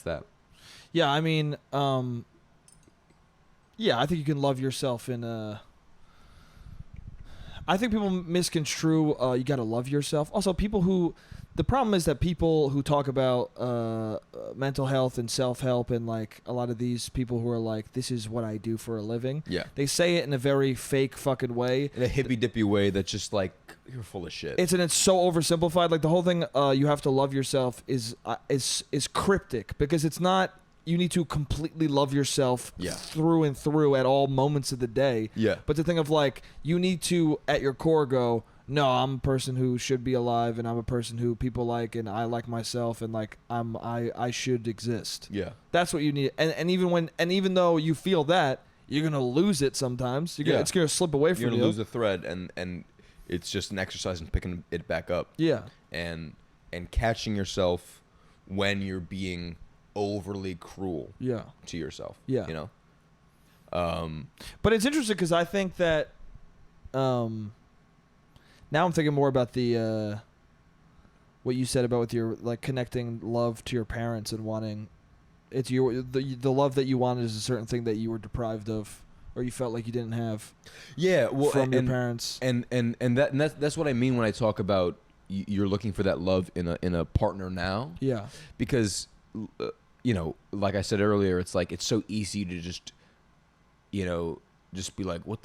Speaker 3: that.
Speaker 2: Yeah, I mean, yeah, I think you can love yourself in a. I think people misconstrue you got to love yourself. Also, the problem is that people who talk about mental health and self-help and like a lot of these people who are like, this is what I do for a living. Yeah. They say it in a very fake fucking way.
Speaker 3: In a hippy-dippy way that's just like, you're full of shit.
Speaker 2: It's so oversimplified. Like the whole thing, you have to love yourself is cryptic because it's not. You need to completely love yourself through and through at all moments of the day. Yeah. But the thing of like, you need to, at your core, go, no, I'm a person who should be alive, and I'm a person who people like, and I like myself, and like I should exist. Yeah. That's what you need. And even though you feel that, you're gonna lose it sometimes. It's gonna slip away from you.
Speaker 3: You're gonna lose the thread, and it's just an exercise in picking it back up. Yeah. And catching yourself when you're being overly cruel to yourself. Yeah. You know?
Speaker 2: But it's interesting because I think that now I'm thinking more about the what you said about with your like connecting love to your parents and wanting it's the love that you wanted is a certain thing that you were deprived of or you felt like you didn't have. Yeah, well, from your parents.
Speaker 3: And that's what I mean when I talk about you're looking for that love in a partner now. Yeah. Because you know, like I said earlier, it's like it's so easy to just, you know, just be like, what,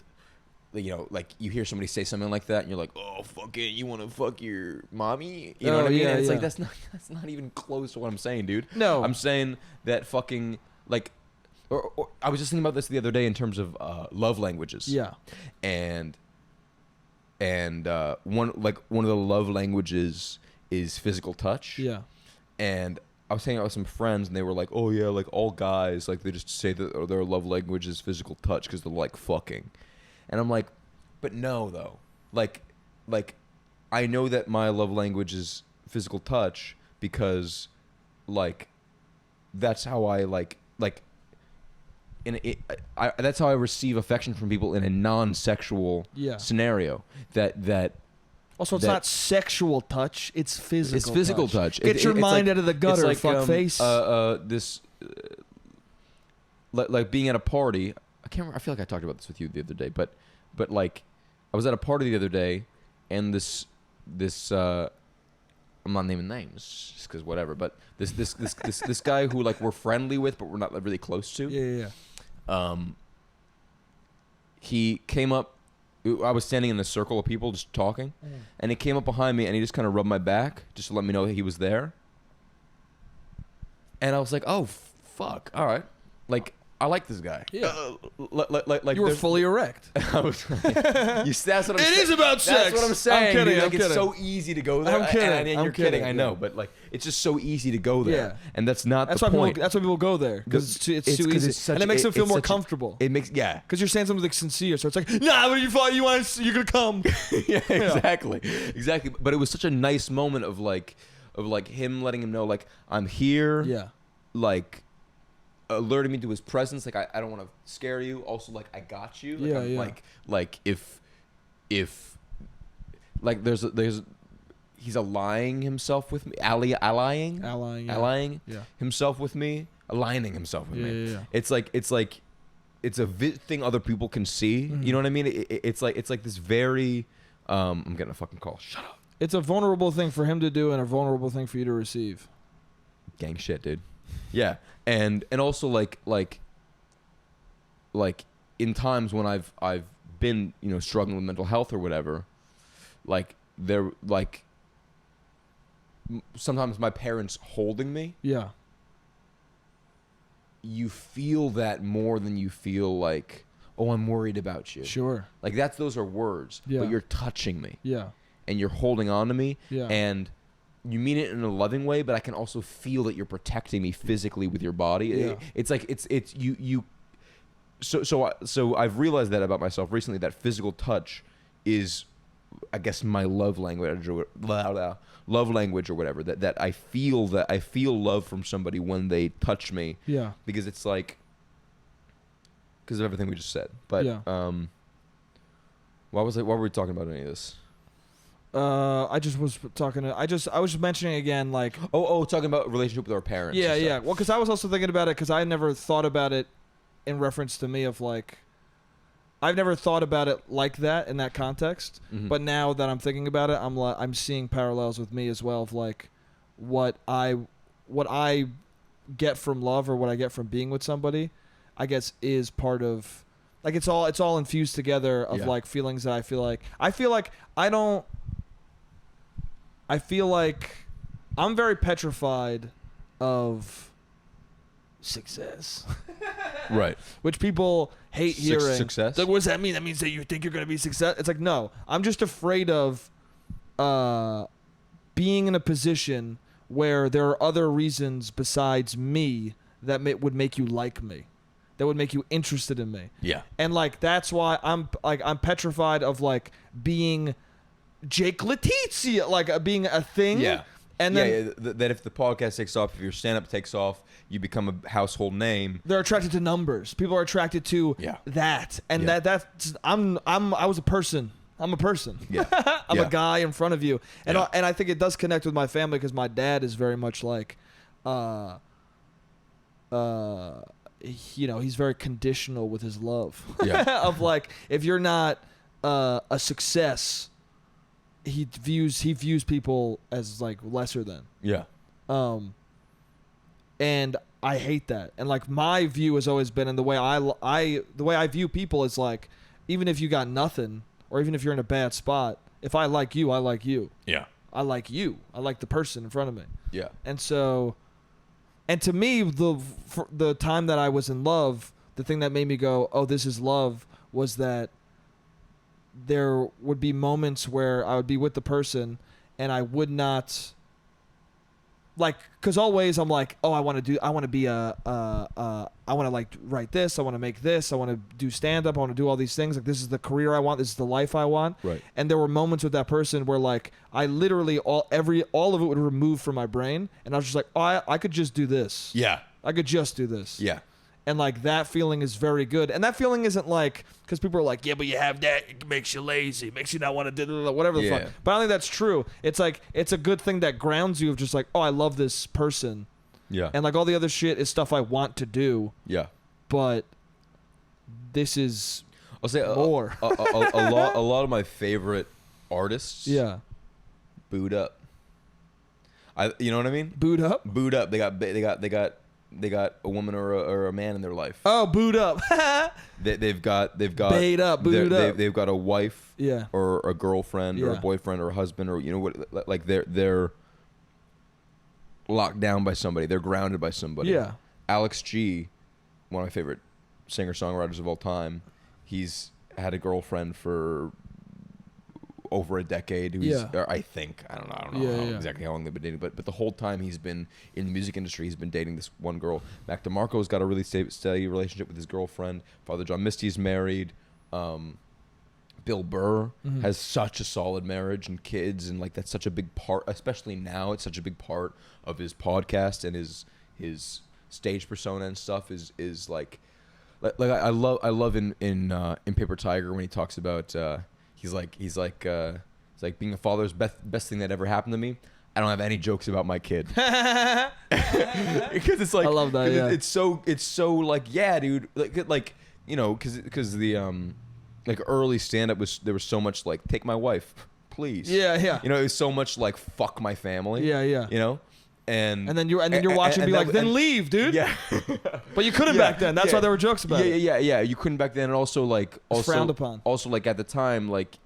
Speaker 3: you know, like you hear somebody say something like that, and you're like, oh, fuck it, you want to fuck your mommy? You know what I mean? Yeah, and it's like that's not even close to what I'm saying, dude. No, I'm saying that fucking like, or I was just thinking about this the other day in terms of love languages. Yeah, and one of the love languages is physical touch. Yeah, and I was hanging out with some friends, and they were like, "Oh yeah, like all guys, like they just say that their love language is physical touch because they're like fucking," and I'm like, "But no, though, like I know that my love language is physical touch because, like, that's how I that's how I receive affection from people in a non-sexual scenario. That."
Speaker 2: Also, it's not sexual touch; it's physical.
Speaker 3: It's physical touch.
Speaker 2: Get your mind out of the gutter, like, fuckface.
Speaker 3: Like being at a party, I can't remember. I feel like I talked about this with you the other day, but like I was at a party the other day, and this I'm not naming names just because whatever, but this guy who like we're friendly with, but we're not really close to.
Speaker 2: Yeah.
Speaker 3: He came up. I was standing in a circle of people just talking, and he came up behind me and he just kind of rubbed my back just to let me know that he was there. And I was like, oh, fuck. All right. Like, I like this guy.
Speaker 2: Yeah.
Speaker 3: Like
Speaker 2: you were fully erect.
Speaker 3: I was, that's what I'm saying.
Speaker 2: It is about sex.
Speaker 3: That's what I'm saying.
Speaker 2: I'm kidding.
Speaker 3: Dude. Like,
Speaker 2: I'm kidding.
Speaker 3: It's so easy to go there.
Speaker 2: I'm kidding.
Speaker 3: And you're kidding. I know. But, like, it's just so easy to go there.
Speaker 2: Yeah.
Speaker 3: And that's not
Speaker 2: that's
Speaker 3: the
Speaker 2: why
Speaker 3: point.
Speaker 2: That's why people go there. Because it's too easy. And it makes them feel more comfortable.
Speaker 3: It makes, yeah.
Speaker 2: Because you're saying something like sincere. So it's like, nah, what you thought you're going to come.
Speaker 3: Yeah, exactly. Exactly. But it was such a nice moment of him letting him know, like, I'm here.
Speaker 2: Yeah.
Speaker 3: Like, alerting me to his presence. Like, I don't want to scare you. Also, like, I got you. Like,
Speaker 2: yeah.
Speaker 3: If like there's he's allying himself with me, allying himself with me, aligning himself with me.
Speaker 2: Yeah.
Speaker 3: It's a thing other people can see.
Speaker 2: Mm-hmm.
Speaker 3: You know what I mean? It's like this very. I'm getting a fucking call. Shut up.
Speaker 2: It's a vulnerable thing for him to do and a vulnerable thing for you to receive.
Speaker 3: Gang shit, dude. Yeah, and also like in times when I've been struggling with mental health or whatever, like there like sometimes my parents holding me.
Speaker 2: Yeah.
Speaker 3: You feel that more than you feel like, oh, I'm worried about you.
Speaker 2: Sure.
Speaker 3: Like those are words, but you're touching me.
Speaker 2: Yeah. And
Speaker 3: you're holding on to me.
Speaker 2: Yeah.
Speaker 3: And you mean it in a loving way, but I can also feel that you're protecting me physically with your body.
Speaker 2: Yeah.
Speaker 3: It's like it's you. So I've realized that about myself recently, that physical touch is, I guess, my love language or whatever. That I feel love from somebody when they touch me.
Speaker 2: Yeah.
Speaker 3: Because it's like, because of everything we just said. But why were we talking about any of this?
Speaker 2: I was mentioning again, like,
Speaker 3: talking about relationship with our parents.
Speaker 2: Yeah. Well, because I was also thinking about it because I never thought about it in reference to me of like, I've never thought about it like that in that context. Mm-hmm. But now that I'm thinking about it, I'm seeing parallels with me as well of like what I get from love or what I get from being with somebody, I guess is part of, like, it's all infused together of like feelings that I feel like I'm very petrified of success.
Speaker 3: Right.
Speaker 2: Which people hate hearing.
Speaker 3: Success?
Speaker 2: Like, what does that mean? That means that you think you're going to be success? It's like, no. I'm just afraid of being in a position where there are other reasons besides me that would make you like me. That would make you interested in me.
Speaker 3: Yeah.
Speaker 2: And, like, that's why I'm petrified of, like, being Jake Letizia, like, being a thing.
Speaker 3: Yeah.
Speaker 2: And then
Speaker 3: that if the podcast takes off, if your stand-up takes off, you become a household name.
Speaker 2: They're attracted to numbers. People are attracted to that, and that's I was a person. I'm a person.
Speaker 3: Yeah.
Speaker 2: I'm a guy in front of you, and I think it does connect with my family because my dad is very much like, he's very conditional with his love. Yeah. Of like, if you're not a success, he views people as like lesser than.
Speaker 3: Yeah.
Speaker 2: And I hate that. And like my view has always been, and the way I view people is like, even if you got nothing, or even if you're in a bad spot, if I like you, I like you.
Speaker 3: Yeah.
Speaker 2: I like you. I like the person in front of me.
Speaker 3: Yeah.
Speaker 2: And so, and to me, the time that I was in love, the thing that made me go, oh, this is love, was that there would be moments where I would be with the person and I would not, like, because always I'm like, oh, I want to like write this, I want to make this, I want to do stand-up, I want to do all these things, like this is the career I want, this is the life I want.
Speaker 3: Right.
Speaker 2: And there were moments with that person where like I literally all of it would remove from my brain, and I was just like, oh, I could just do this.
Speaker 3: Yeah.
Speaker 2: I could just do this.
Speaker 3: Yeah.
Speaker 2: And like that feeling is very good. And that feeling isn't like, because people are like, yeah, but you have that, it makes you lazy, makes you not want to do whatever the fuck. But I don't think that's true. It's like, it's a good thing that grounds you of just like, oh, I love this person.
Speaker 3: Yeah.
Speaker 2: And like all the other shit is stuff I want to do.
Speaker 3: Yeah.
Speaker 2: But this is
Speaker 3: I'll say
Speaker 2: more.
Speaker 3: a lot of my favorite artists.
Speaker 2: Yeah.
Speaker 3: Booed up. You know what I mean?
Speaker 2: Booed up?
Speaker 3: Booed up. They got a woman or a man in their life.
Speaker 2: Oh, booed up.
Speaker 3: They've got
Speaker 2: Bait up, booed up.
Speaker 3: They've got a wife,
Speaker 2: Yeah.
Speaker 3: or a girlfriend, or a
Speaker 2: Yeah.
Speaker 3: boyfriend, or a husband, or what? Like they're locked down by somebody. They're grounded by somebody.
Speaker 2: Yeah.
Speaker 3: Alex G, one of my favorite singer-songwriters of all time. He's had a girlfriend for over a decade. Or I don't know exactly how long they've been dating, but the whole time he's been in the music industry, he's been dating this one girl. Mac DeMarco's got a really steady relationship with his girlfriend. Father John Misty's married. Bill Burr has such a solid marriage and kids, and like that's such a big part, especially now. It's such a big part of his podcast and his stage persona and stuff. Is like I love in Paper Tiger when he talks about he's like being a father is best thing that ever happened to me. I don't have any jokes about my kid because it's like
Speaker 2: I love that. Yeah.
Speaker 3: It's so like, yeah, dude, like you know, because the like early stand-up there was so much like, take my wife, please.
Speaker 2: Yeah.
Speaker 3: You know, it was so much like, fuck my family.
Speaker 2: Yeah.
Speaker 3: You know, and
Speaker 2: then you're watching and be like, then leave, dude.
Speaker 3: Yeah.
Speaker 2: But you couldn't back then. That's why there were jokes about it.
Speaker 3: Yeah. You couldn't back then, and also
Speaker 2: frowned upon.
Speaker 3: Also, like at the time, like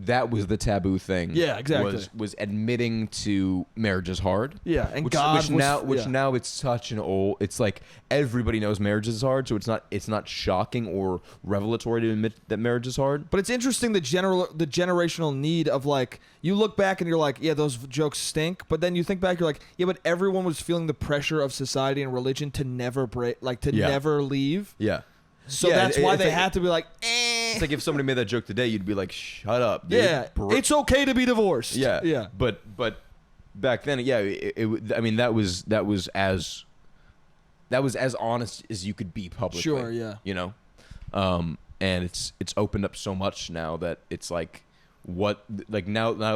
Speaker 3: that was the taboo thing.
Speaker 2: Yeah, exactly.
Speaker 3: Was admitting to marriage is hard.
Speaker 2: Yeah, and
Speaker 3: now it's such an old. It's like everybody knows marriage is hard, so it's not shocking or revelatory to admit that marriage is hard.
Speaker 2: But it's interesting the generational need of like, you look back and you're like, yeah, those jokes stink. But then you think back, you're like, yeah, but everyone was feeling the pressure of society and religion to never break, like never leave.
Speaker 3: Yeah.
Speaker 2: So that's why they had to be like,
Speaker 3: It's like if somebody made that joke today, you'd be like, shut up, dude.
Speaker 2: Yeah, it's okay to be divorced.
Speaker 3: Yeah. But back then, yeah, I mean, that was as honest as you could be publicly.
Speaker 2: Sure, yeah.
Speaker 3: You know? And it's opened up so much now that it's like, now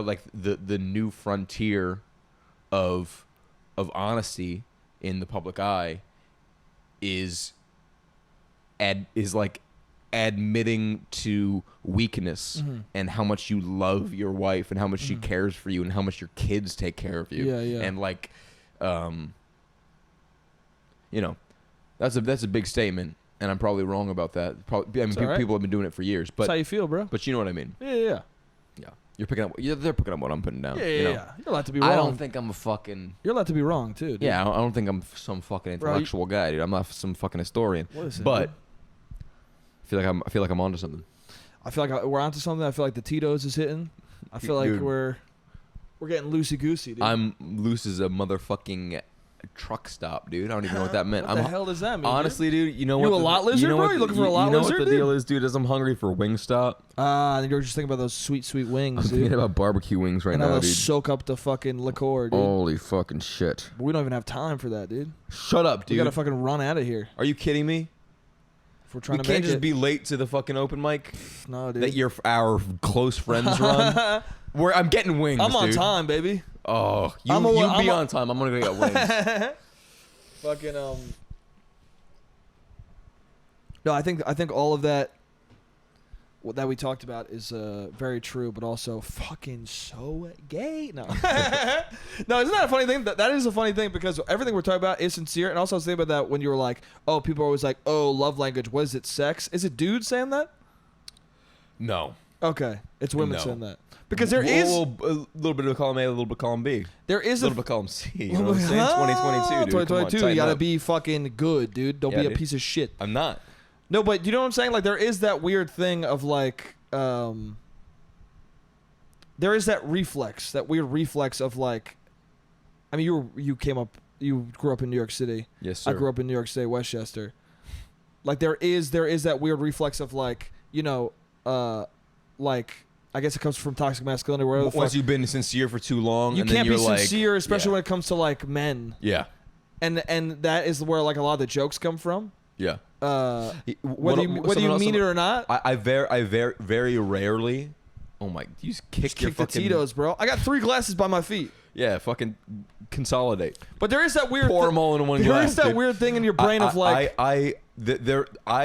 Speaker 3: like the new frontier of honesty in the public eye is like admitting to weakness and how much you love your wife and how much she cares for you and how much your kids take care of you.
Speaker 2: Yeah.
Speaker 3: And like, you know, that's a big statement, and I'm probably wrong about that. Probably, I mean, people have been doing it for years, but
Speaker 2: that's how you feel, bro.
Speaker 3: But you know what I mean.
Speaker 2: Yeah.
Speaker 3: You're picking up. They're picking up what I'm putting down.
Speaker 2: Yeah.
Speaker 3: You know?
Speaker 2: You're allowed to be wrong.
Speaker 3: I don't think I'm a fucking.
Speaker 2: You're allowed to be wrong too, dude.
Speaker 3: Yeah, I don't think I'm some fucking intellectual guy, dude. I'm not some fucking historian.
Speaker 2: What is it?
Speaker 3: But I feel like I'm onto something.
Speaker 2: I feel like we're onto something. I feel like the Tito's is hitting. I feel like
Speaker 3: Dude.
Speaker 2: we're getting loosey goosey, dude.
Speaker 3: I'm loose as a motherfucking truck stop, dude. I don't even know what that meant.
Speaker 2: What the hell does that mean?
Speaker 3: Honestly, dude, you know what?
Speaker 2: You a lot lizard, bro? You looking for a lot lizard,
Speaker 3: You know what the deal is, dude? Is I'm hungry for Wingstop.
Speaker 2: You're just thinking about those sweet, sweet wings,
Speaker 3: I'm
Speaker 2: dude.
Speaker 3: thinking about barbecue wings right
Speaker 2: and
Speaker 3: now,
Speaker 2: I'll
Speaker 3: dude.
Speaker 2: soak up the fucking liqueur, dude.
Speaker 3: Holy fucking shit.
Speaker 2: But we don't even have time for that, dude.
Speaker 3: Shut up, dude.
Speaker 2: We gotta fucking run out of here.
Speaker 3: Are you kidding me?
Speaker 2: If we're trying
Speaker 3: We
Speaker 2: to
Speaker 3: can't
Speaker 2: make
Speaker 3: just
Speaker 2: it.
Speaker 3: be late to the fucking open mic
Speaker 2: No, dude.
Speaker 3: that our close friends run. I'm getting wings,
Speaker 2: I'm on
Speaker 3: dude.
Speaker 2: time, baby.
Speaker 3: Oh, you
Speaker 2: I'm
Speaker 3: be on time. I'm gonna go get wings.
Speaker 2: Fucking No, I think all of that that we talked about is very true, but also fucking so gay. No, no, isn't that a funny thing? That is a funny thing because everything we're talking about is sincere. And also, I was thinking about that when you were like, "Oh, people are always like, oh, love language. What is it? Sex? Is it dudes saying that?"
Speaker 3: No.
Speaker 2: Okay, it's women
Speaker 3: No.
Speaker 2: saying that because there is
Speaker 3: a little bit of column A, a little bit of column B.
Speaker 2: there is
Speaker 3: A little bit of column C. You know what I'm saying? 2022, dude.
Speaker 2: 2022. You gotta be fucking good, dude. Don't
Speaker 3: Yeah,
Speaker 2: be a
Speaker 3: dude.
Speaker 2: piece of shit.
Speaker 3: I'm not.
Speaker 2: No, but you know what I'm saying? Like, there is that weird thing of, like, there is that weird reflex of, like, I mean, you grew up in New York City.
Speaker 3: Yes, sir.
Speaker 2: I grew up in New York City, Westchester. Like, there is that weird reflex of, like, you know, like, I guess it comes from toxic masculinity. Where
Speaker 3: Once you've been sincere for too long,
Speaker 2: you
Speaker 3: and then
Speaker 2: can't be
Speaker 3: you're like,
Speaker 2: sincere, especially
Speaker 3: yeah.
Speaker 2: when it comes to, like, men.
Speaker 3: Yeah.
Speaker 2: And that is where, like, a lot of the jokes come from.
Speaker 3: Yeah.
Speaker 2: Whether you mean it or not.
Speaker 3: I very rarely. Oh my! You just kick your
Speaker 2: Kick the
Speaker 3: fucking
Speaker 2: Tito's, bro. I got 3 glasses by my feet.
Speaker 3: Yeah, fucking consolidate.
Speaker 2: But there is that weird.
Speaker 3: Pour them all in one glass.
Speaker 2: There is that
Speaker 3: dude.
Speaker 2: weird thing in your brain of like.
Speaker 3: I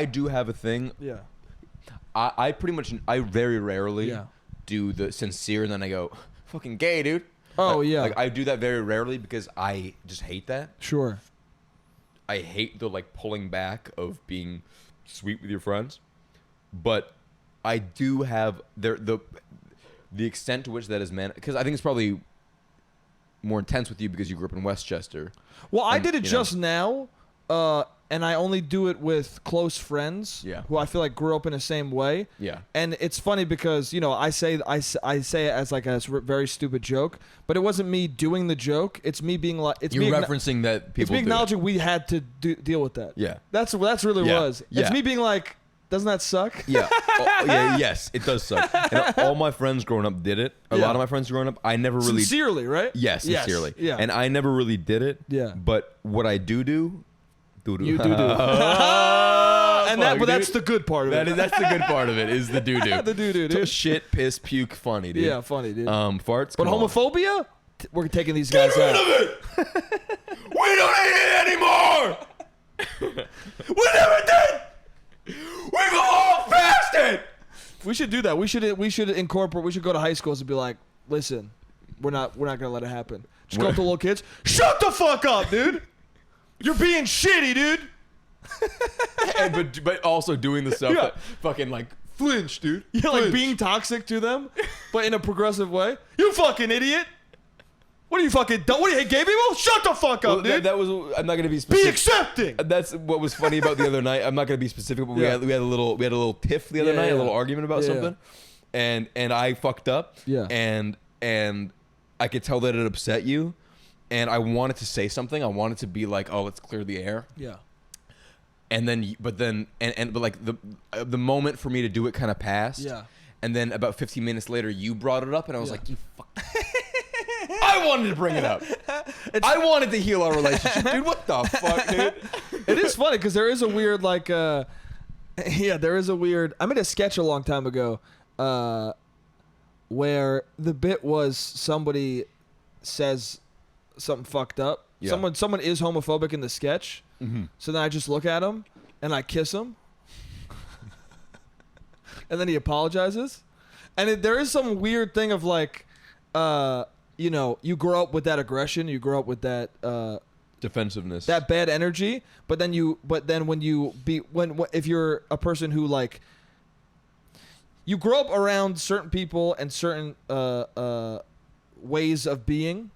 Speaker 3: do have a thing.
Speaker 2: Yeah.
Speaker 3: I pretty much, I very rarely
Speaker 2: Yeah.
Speaker 3: do the sincere, and then I go, fucking gay, dude.
Speaker 2: Oh,
Speaker 3: Like-
Speaker 2: yeah.
Speaker 3: Like, I do that very rarely because I just hate that.
Speaker 2: Sure.
Speaker 3: I hate the, like, pulling back of being sweet with your friends. But I do have, the extent to which that is meant, because I think it's probably more intense with you because you grew up in Westchester.
Speaker 2: Well, I
Speaker 3: And,
Speaker 2: did it
Speaker 3: you
Speaker 2: just now, and I only do it with close friends
Speaker 3: Yeah.
Speaker 2: who I feel like grew up in the same way.
Speaker 3: Yeah.
Speaker 2: And it's funny because, you know, I say it as like a very stupid joke, but it wasn't me doing the joke. It's me being like, it's
Speaker 3: You're
Speaker 2: me
Speaker 3: referencing that people
Speaker 2: it's me
Speaker 3: do it.
Speaker 2: acknowledging we had to deal with that.
Speaker 3: Yeah.
Speaker 2: That's really
Speaker 3: Yeah.
Speaker 2: was.
Speaker 3: Yeah.
Speaker 2: It's me being like, doesn't that suck?
Speaker 3: Yeah. Yeah. Yes, it does suck. And all my friends growing up did it. A
Speaker 2: Yeah.
Speaker 3: lot of my friends growing up, I never really.
Speaker 2: Sincerely, right?
Speaker 3: Yes, sincerely.
Speaker 2: Yeah.
Speaker 3: And I never really did it.
Speaker 2: Yeah.
Speaker 3: But what I do.
Speaker 2: You do. And
Speaker 3: Fuck,
Speaker 2: that's
Speaker 3: dude.
Speaker 2: the good part of it.
Speaker 3: That's the good part of it. Is the doo doo.
Speaker 2: The doo-doo, dude.
Speaker 3: Shit, piss, puke, funny, dude.
Speaker 2: Yeah, funny, dude.
Speaker 3: Farts.
Speaker 2: But
Speaker 3: come on.
Speaker 2: homophobia, we're taking these guys out.
Speaker 3: We don't hate it anymore. We never did. We've all passed it.
Speaker 2: We should do that. We should incorporate. We should go to high schools and be like, listen, we're not gonna let it happen. Just go up to little kids. Shut the fuck up, dude. You're being shitty, dude.
Speaker 3: but also doing the stuff
Speaker 2: Yeah.
Speaker 3: that fucking like flinch, dude.
Speaker 2: You're like
Speaker 3: Flinch.
Speaker 2: being toxic to them, but in a progressive way. You fucking idiot. What are you fucking? What do you hate gay people? Shut the fuck up,
Speaker 3: Well,
Speaker 2: dude.
Speaker 3: that was. I'm not gonna be
Speaker 2: Be
Speaker 3: specific.
Speaker 2: accepting.
Speaker 3: That's what was funny about the other night. I'm not gonna be specific, but
Speaker 2: Yeah.
Speaker 3: we had a little tiff the other
Speaker 2: Yeah,
Speaker 3: night,
Speaker 2: yeah.
Speaker 3: a little argument about
Speaker 2: Yeah,
Speaker 3: something, and I fucked up.
Speaker 2: Yeah.
Speaker 3: And I could tell that it upset you, and I wanted to say something. I wanted to be like, oh, let's clear the air.
Speaker 2: Yeah.
Speaker 3: And then, but like the moment for me to do it kind of passed.
Speaker 2: Yeah.
Speaker 3: And then about 15 minutes later, you brought it up, and I was
Speaker 2: Yeah.
Speaker 3: like, you fuck. I wanted to bring it up. I wanted to heal our relationship, dude. What the fuck, dude?
Speaker 2: It is funny because there is a weird like there is a weird I made a sketch a long time ago where the bit was somebody says something fucked up.
Speaker 3: Yeah.
Speaker 2: Someone is homophobic in the sketch.
Speaker 3: Mm-hmm.
Speaker 2: So then I just look at him and I kiss him. And then he apologizes. And there is some weird thing of like you know, you grow up with that aggression, you grow up with that
Speaker 3: Defensiveness.
Speaker 2: that bad energy, but then if you're a person who like you grow up around certain people and certain ways of being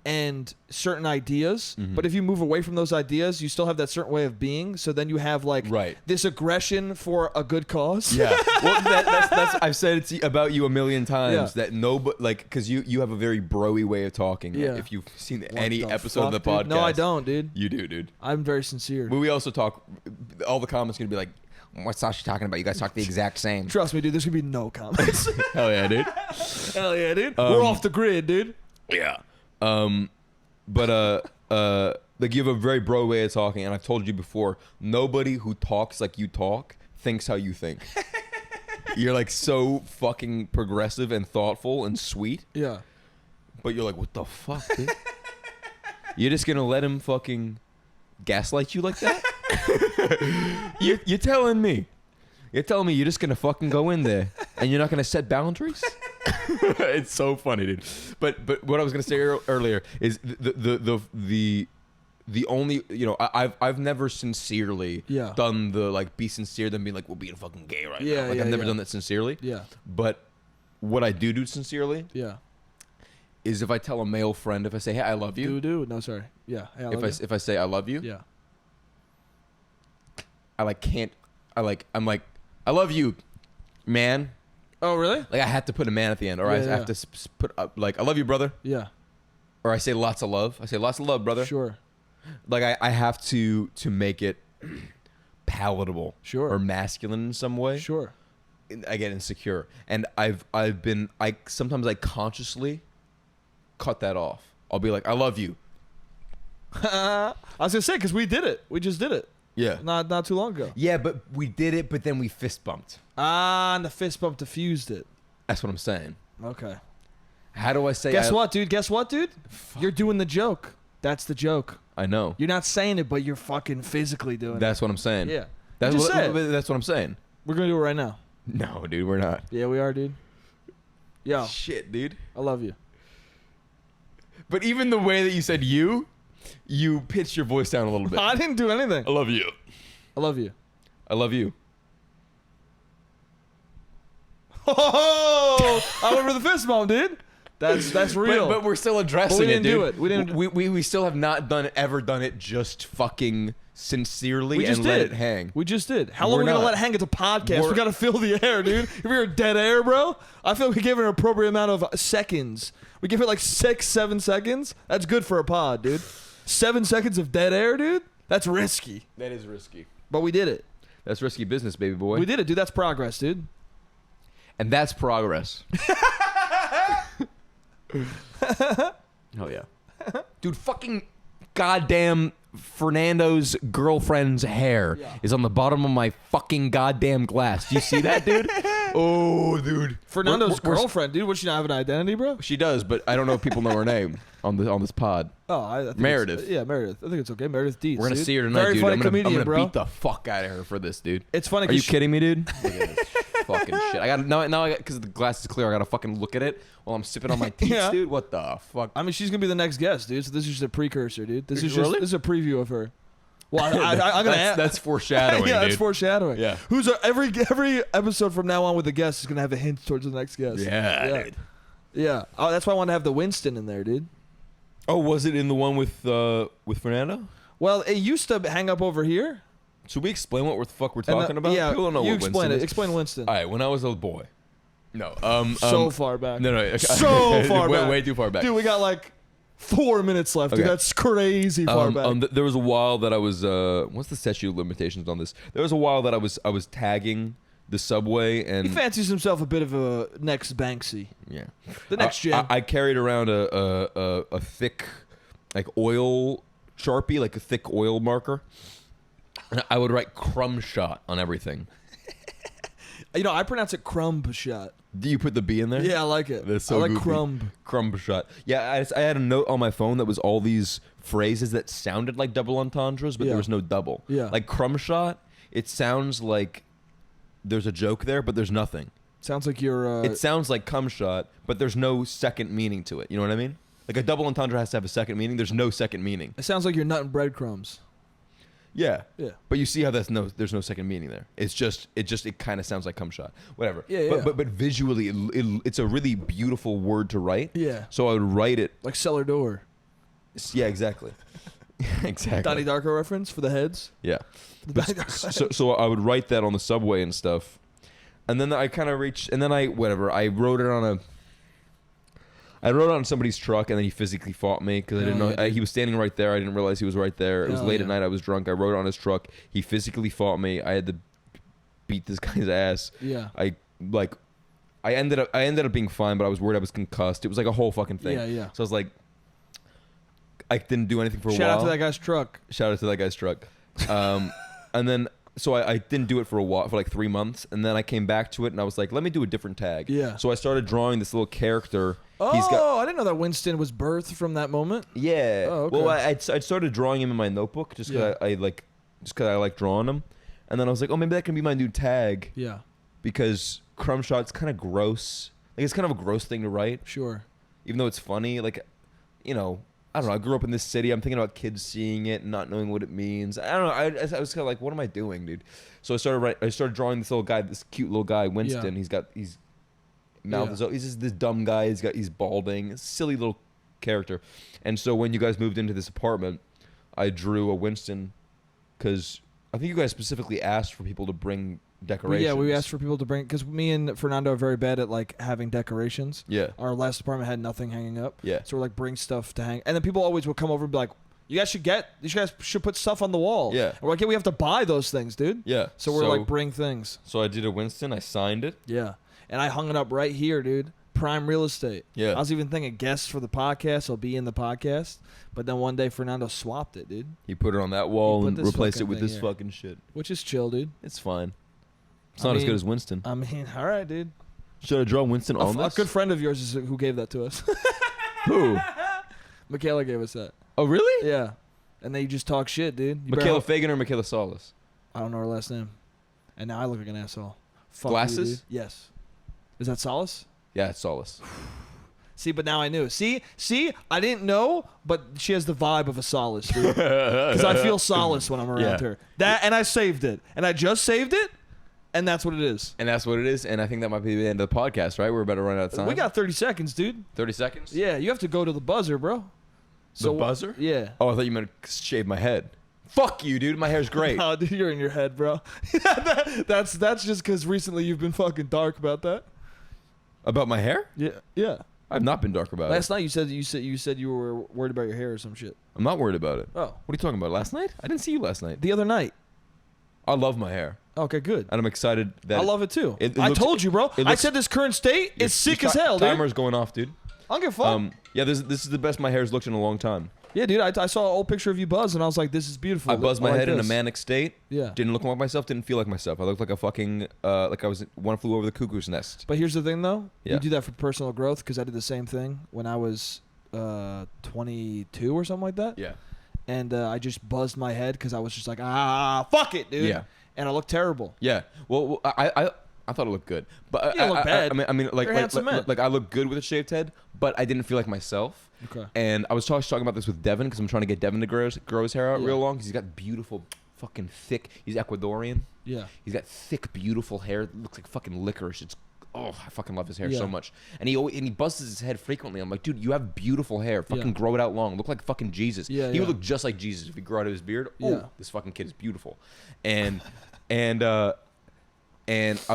Speaker 2: and certain ideas,
Speaker 3: Mhm.
Speaker 2: but if you move away from those ideas, you still have that certain way of being, so then you have like
Speaker 3: Right.
Speaker 2: this aggression for a good cause.
Speaker 3: Yeah. Well, that's I've said it about you a million times
Speaker 2: Yeah.
Speaker 3: that like because you have a very broy way of talking.
Speaker 2: Yeah.
Speaker 3: If you've seen
Speaker 2: What
Speaker 3: any
Speaker 2: the
Speaker 3: episode of the
Speaker 2: fuck,
Speaker 3: podcast,
Speaker 2: dude? No, I don't, dude.
Speaker 3: You do, dude.
Speaker 2: I'm very sincere.
Speaker 3: But we also talk. All the comments gonna be like, "What's Sasha talking about? You guys talk the exact same."
Speaker 2: Trust me, dude. There's gonna be no comments.
Speaker 3: Hell yeah, dude.
Speaker 2: Hell yeah, dude. We're off the grid, dude.
Speaker 3: Yeah. But like you have a very bro way of talking, and I've told you before, nobody who talks like you talk thinks how you think. You're like so fucking progressive and thoughtful and sweet,
Speaker 2: Yeah.
Speaker 3: but you're like, what the fuck, dude? You're just gonna let him fucking gaslight you like that? You're telling me. You're telling me you're just gonna fucking go in there and you're not gonna set boundaries? It's so funny, dude. But what I was gonna say earlier is the only, you know, I've never sincerely
Speaker 2: Yeah.
Speaker 3: done the like be sincere then being like, we're being fucking gay right
Speaker 2: Yeah,
Speaker 3: now. Like
Speaker 2: yeah,
Speaker 3: I've never
Speaker 2: yeah.
Speaker 3: done that sincerely.
Speaker 2: Yeah.
Speaker 3: But what I do sincerely
Speaker 2: Yeah.
Speaker 3: is if I tell a male friend, if I say, hey, I love you.
Speaker 2: Do. No, sorry. Yeah. Hey, I love you.
Speaker 3: If I say I love you,
Speaker 2: Yeah.
Speaker 3: I like can't. I'm like, I love you, man.
Speaker 2: Oh, really?
Speaker 3: Like I have to put a man at the end, or I
Speaker 2: Yeah,
Speaker 3: have
Speaker 2: yeah.
Speaker 3: to put up like I love you, brother,
Speaker 2: Yeah.
Speaker 3: or I say lots of love. I say lots of love, brother.
Speaker 2: Sure.
Speaker 3: Like I have to make it palatable,
Speaker 2: Sure.
Speaker 3: or masculine in some way.
Speaker 2: Sure.
Speaker 3: I get insecure, and I sometimes I consciously cut that off. I'll be like, I love you.
Speaker 2: I was gonna say because we did it. We just did it.
Speaker 3: Yeah.
Speaker 2: Not too long ago.
Speaker 3: Yeah, but we did it, but then we fist bumped.
Speaker 2: And the fist bump diffused it.
Speaker 3: That's what I'm saying.
Speaker 2: Okay.
Speaker 3: How do I say?
Speaker 2: Guess what, dude? You're doing the joke. That's the joke.
Speaker 3: I know.
Speaker 2: You're not saying it, but you're fucking physically doing it.
Speaker 3: That's what I'm saying.
Speaker 2: Yeah.
Speaker 3: That's
Speaker 2: just
Speaker 3: what I'm saying.
Speaker 2: We're gonna do it right now.
Speaker 3: No, dude, we're not.
Speaker 2: Yeah, we are, dude. Yo,
Speaker 3: Shit, dude.
Speaker 2: I love you.
Speaker 3: But even the way that you said you pitched your voice down a little bit.
Speaker 2: I didn't do anything.
Speaker 3: I love you.
Speaker 2: I love you.
Speaker 3: I love you.
Speaker 2: Oh, I went for the fist bump, dude. That's real.
Speaker 3: But we're still addressing
Speaker 2: But we
Speaker 3: it,
Speaker 2: didn't
Speaker 3: dude.
Speaker 2: do it. We didn't.
Speaker 3: We still have not ever done it just fucking sincerely
Speaker 2: We just
Speaker 3: and let
Speaker 2: did.
Speaker 3: it hang.
Speaker 2: We just did. How long
Speaker 3: We're
Speaker 2: are we gonna
Speaker 3: not.
Speaker 2: let it hang? It's a podcast.
Speaker 3: We're-
Speaker 2: We gotta fill the air, dude. If you're dead air, bro, I feel like we give it an appropriate amount of seconds. We give it like 6-7 seconds. That's good for a pod, dude. 7 seconds of dead air, dude. That's risky.
Speaker 3: That is risky.
Speaker 2: But we did it.
Speaker 3: That's risky business, baby boy.
Speaker 2: We did it, dude. That's progress, dude.
Speaker 3: And that's progress. Oh yeah. Dude, fucking goddamn Fernando's girlfriend's hair is on the bottom of my fucking goddamn glass. Do you see that, dude? Oh, dude.
Speaker 2: Fernando's girlfriend, dude. Would she not have an identity, bro?
Speaker 3: She does, but I don't know if people know her name on this pod.
Speaker 2: Oh, I think
Speaker 3: Meredith.
Speaker 2: Yeah, Meredith. I think it's okay. Meredith Dietz.
Speaker 3: We're gonna
Speaker 2: dude.
Speaker 3: see her tonight,
Speaker 2: Very
Speaker 3: dude.
Speaker 2: funny
Speaker 3: I'm gonna
Speaker 2: comedian, bro.
Speaker 3: beat the fuck out of her for this, dude.
Speaker 2: It's funny.
Speaker 3: Are you kidding me, dude? Look at this fucking shit. I got now. I got because the glass is clear. I gotta fucking look at it while I'm sipping on my teeth,
Speaker 2: Yeah.
Speaker 3: dude. What the fuck?
Speaker 2: I mean, she's gonna be the next guest, dude. So this is just a precursor, dude. This is
Speaker 3: Really?
Speaker 2: this is a preview of her. Well, I'm gonna.
Speaker 3: That's foreshadowing,
Speaker 2: yeah,
Speaker 3: dude.
Speaker 2: that's foreshadowing.
Speaker 3: Yeah.
Speaker 2: Who's every episode from now on with the guest is gonna have a hint towards the next guest.
Speaker 3: Yeah.
Speaker 2: Dude. Yeah. Oh, that's why I want to have the Winston in there, dude.
Speaker 3: Oh, was it in the one with Fernando?
Speaker 2: Well, it used to hang up over here.
Speaker 3: Should we explain what the fuck we're
Speaker 2: And,
Speaker 3: talking about?
Speaker 2: Yeah.
Speaker 3: People don't know
Speaker 2: you
Speaker 3: what
Speaker 2: explain
Speaker 3: Winston
Speaker 2: it.
Speaker 3: is.
Speaker 2: Explain Winston.
Speaker 3: All right, when I was a boy. No.
Speaker 2: So far back.
Speaker 3: No.
Speaker 2: So far back.
Speaker 3: Way too far back.
Speaker 2: Dude, we got like 4 minutes left. Dude,
Speaker 3: Okay.
Speaker 2: that's crazy far back.
Speaker 3: There was a while that I was. What's the statute of limitations on this? There was a while that I was tagging the subway and.
Speaker 2: He fancies himself a bit of a next Banksy.
Speaker 3: Yeah.
Speaker 2: The next gen.
Speaker 3: I carried around a thick, like oil Sharpie, like a thick oil marker. And I would write crumb shot on everything.
Speaker 2: You know, I pronounce it crumb shot.
Speaker 3: Do you put the B in there?
Speaker 2: Yeah, I like it.
Speaker 3: That's so
Speaker 2: I like
Speaker 3: goofy.
Speaker 2: crumb.
Speaker 3: Crumb shot. Yeah, I had a note on my phone that was all these phrases that sounded like double entendres, but
Speaker 2: Yeah.
Speaker 3: there was no double.
Speaker 2: Yeah.
Speaker 3: Like crumb shot, it sounds like there's a joke there, but there's nothing.
Speaker 2: Sounds like you're.
Speaker 3: It sounds like cum shot, but there's no second meaning to it. You know what I mean? Like a double entendre has to have a second meaning. There's no second meaning.
Speaker 2: It sounds like you're nutting breadcrumbs.
Speaker 3: Yeah.
Speaker 2: Yeah.
Speaker 3: But you see how there's no second meaning there. It kind of sounds like cum shot. Whatever.
Speaker 2: Yeah.
Speaker 3: But visually, it's a really beautiful word to write.
Speaker 2: Yeah.
Speaker 3: So I would write it.
Speaker 2: Like cellar door.
Speaker 3: Yeah, exactly. Exactly.
Speaker 2: Donnie Darko reference for the heads.
Speaker 3: Yeah.
Speaker 2: The
Speaker 3: But
Speaker 2: Donnie Darko.
Speaker 3: so I would write that on the subway and stuff. And then I kind of reached, and then I wrote it on somebody's truck, and then he physically fought me because I didn't know
Speaker 2: Yeah,
Speaker 3: he was standing right there. I didn't realize he was right there. It was
Speaker 2: Hell
Speaker 3: late
Speaker 2: yeah.
Speaker 3: at night. I was drunk. I wrote it on his truck. He physically fought me. I had to beat this guy's ass.
Speaker 2: Yeah.
Speaker 3: I ended up being fine, but I was worried I was concussed. It was like a whole fucking thing.
Speaker 2: Yeah.
Speaker 3: So I was like, I didn't do anything for a while.
Speaker 2: Shout out to that guy's truck.
Speaker 3: Shout out to that guy's truck. And then, so I didn't do it for a while, for like 3 months. And then I came back to it and I was like, let me do a different tag.
Speaker 2: Yeah.
Speaker 3: So I started drawing this little character.
Speaker 2: Oh, I didn't know that Winston was birthed from that moment.
Speaker 3: Yeah.
Speaker 2: Oh, okay.
Speaker 3: Well, I started drawing him in my notebook just because I like drawing him. And then I was like, oh, maybe that can be my new tag.
Speaker 2: Yeah.
Speaker 3: Because crumb shot's kind of gross. Like, it's kind of a gross thing to write.
Speaker 2: Sure.
Speaker 3: Even though it's funny. Like, you know, I don't know. I grew up in this city. I'm thinking about kids seeing it and not knowing what it means. I don't know. I was kind of like, what am I doing, dude? So I started drawing this little guy, this cute little guy, Winston.
Speaker 2: Yeah.
Speaker 3: He's mouth is open. He's just this dumb guy. He's balding. It's a silly little character. And so when you guys moved into this apartment, I drew a Winston because I think you guys specifically asked for people to bring decorations.
Speaker 2: Yeah, we asked for people to bring, because me and Fernando are very bad at like having decorations.
Speaker 3: Yeah.
Speaker 2: Our last apartment had nothing hanging up.
Speaker 3: Yeah.
Speaker 2: So we're like, bring stuff to hang. And then people always would come over and be like, you guys should put stuff on the wall.
Speaker 3: Yeah.
Speaker 2: And we're like, yeah, we have to buy those things, dude.
Speaker 3: Yeah.
Speaker 2: So we're like, bring things.
Speaker 3: So I did a Winston. I signed it.
Speaker 2: Yeah. And I hung it up right here, dude. Prime real estate.
Speaker 3: Yeah.
Speaker 2: I was even thinking guests for the podcast will be in the podcast. But then one day Fernando swapped it, dude.
Speaker 3: He put it on that wall
Speaker 2: He
Speaker 3: and
Speaker 2: put this
Speaker 3: replaced it
Speaker 2: fucking
Speaker 3: with
Speaker 2: thing
Speaker 3: this
Speaker 2: here.
Speaker 3: fucking shit.
Speaker 2: Which is chill, dude.
Speaker 3: It's fine. It's
Speaker 2: I
Speaker 3: not as
Speaker 2: mean-
Speaker 3: good as Winston.
Speaker 2: I mean, all right, dude.
Speaker 3: Should I draw Winston on
Speaker 2: A
Speaker 3: this?
Speaker 2: good friend of yours is who gave that to us.
Speaker 3: Who?
Speaker 2: Michaela gave us that.
Speaker 3: Oh, really?
Speaker 2: Yeah. And then you just talk shit, dude. You
Speaker 3: Michaela
Speaker 2: better-
Speaker 3: Fagan or Michaela Solis?
Speaker 2: I don't know her last name. And now I look like an asshole. Fuck you,
Speaker 3: Glasses?
Speaker 2: dude. Yes. Is that Solace?
Speaker 3: Yeah, it's Solis.
Speaker 2: See, but now I knew. See, I didn't know, but she has the vibe of a Solace, dude. Because I feel solace when I'm around
Speaker 3: Yeah.
Speaker 2: her. And I saved it. And I just saved it, and that's what it is.
Speaker 3: And that's what it is. And I think that might be the end of the podcast, right? We're about to run out of time.
Speaker 2: We got 30 seconds, dude.
Speaker 3: 30 seconds?
Speaker 2: Yeah, you have to go to the buzzer, bro.
Speaker 3: The buzzer?
Speaker 2: Yeah.
Speaker 3: Oh, I thought you meant shave my head. Fuck you, dude. My hair's great.
Speaker 2: Oh, dude, you're in your head, bro. That's just because recently you've been fucking dark about that.
Speaker 3: About my hair?
Speaker 2: Yeah.
Speaker 3: I've not been dark about
Speaker 2: Last
Speaker 3: it.
Speaker 2: night you said you were worried about your hair or some shit.
Speaker 3: I'm not worried about it.
Speaker 2: Oh,
Speaker 3: What are you talking about? Last night? I didn't see you last night.
Speaker 2: the other night.
Speaker 3: I love my hair.
Speaker 2: Okay, good.
Speaker 3: And I'm excited that
Speaker 2: I love it too.
Speaker 3: it
Speaker 2: I
Speaker 3: looks-
Speaker 2: told you, bro.
Speaker 3: it
Speaker 2: I
Speaker 3: looks-
Speaker 2: said this current state
Speaker 3: your-
Speaker 2: is sick
Speaker 3: your
Speaker 2: as hell, dude.
Speaker 3: Timer's going off, dude.
Speaker 2: I don't give a fuck.
Speaker 3: Yeah, this is the best my hair's looked in a long time.
Speaker 2: Yeah, dude. I saw an old picture of you buzz, and I was like, "This is beautiful."
Speaker 3: I buzzed my
Speaker 2: like
Speaker 3: head in a
Speaker 2: this.
Speaker 3: manic state.
Speaker 2: Yeah.
Speaker 3: Didn't look like myself. Didn't feel like myself. I looked like a fucking like I was one flew over the cuckoo's nest.
Speaker 2: But here's the thing, though.
Speaker 3: Yeah.
Speaker 2: You do that for personal growth because I did the same thing when I was 22 or something like that.
Speaker 3: Yeah.
Speaker 2: And I just buzzed my head because I was just like, fuck it, dude.
Speaker 3: Yeah.
Speaker 2: And I looked terrible.
Speaker 3: Yeah. Well, I thought it looked good, but
Speaker 2: You didn't look bad.
Speaker 3: I mean, like
Speaker 2: You're a handsome man.
Speaker 3: like I look good with a shaved head, but I didn't feel like myself.
Speaker 2: Okay.
Speaker 3: And I was talking about this with Devin because I'm trying to get Devin to grow his hair out
Speaker 2: Yeah.
Speaker 3: real long because he's got beautiful, fucking thick. He's Ecuadorian.
Speaker 2: Yeah.
Speaker 3: He's got thick, beautiful hair. It looks like fucking licorice. It's I fucking love his hair
Speaker 2: Yeah.
Speaker 3: so much. And he buzzes his head frequently. I'm like, dude, you have beautiful hair. Fucking
Speaker 2: Yeah.
Speaker 3: grow it out long. Look like fucking Jesus.
Speaker 2: Yeah,
Speaker 3: He would
Speaker 2: yeah.
Speaker 3: look just like Jesus if he grew out his beard. Oh,
Speaker 2: Yeah.
Speaker 3: this fucking kid is beautiful. And and I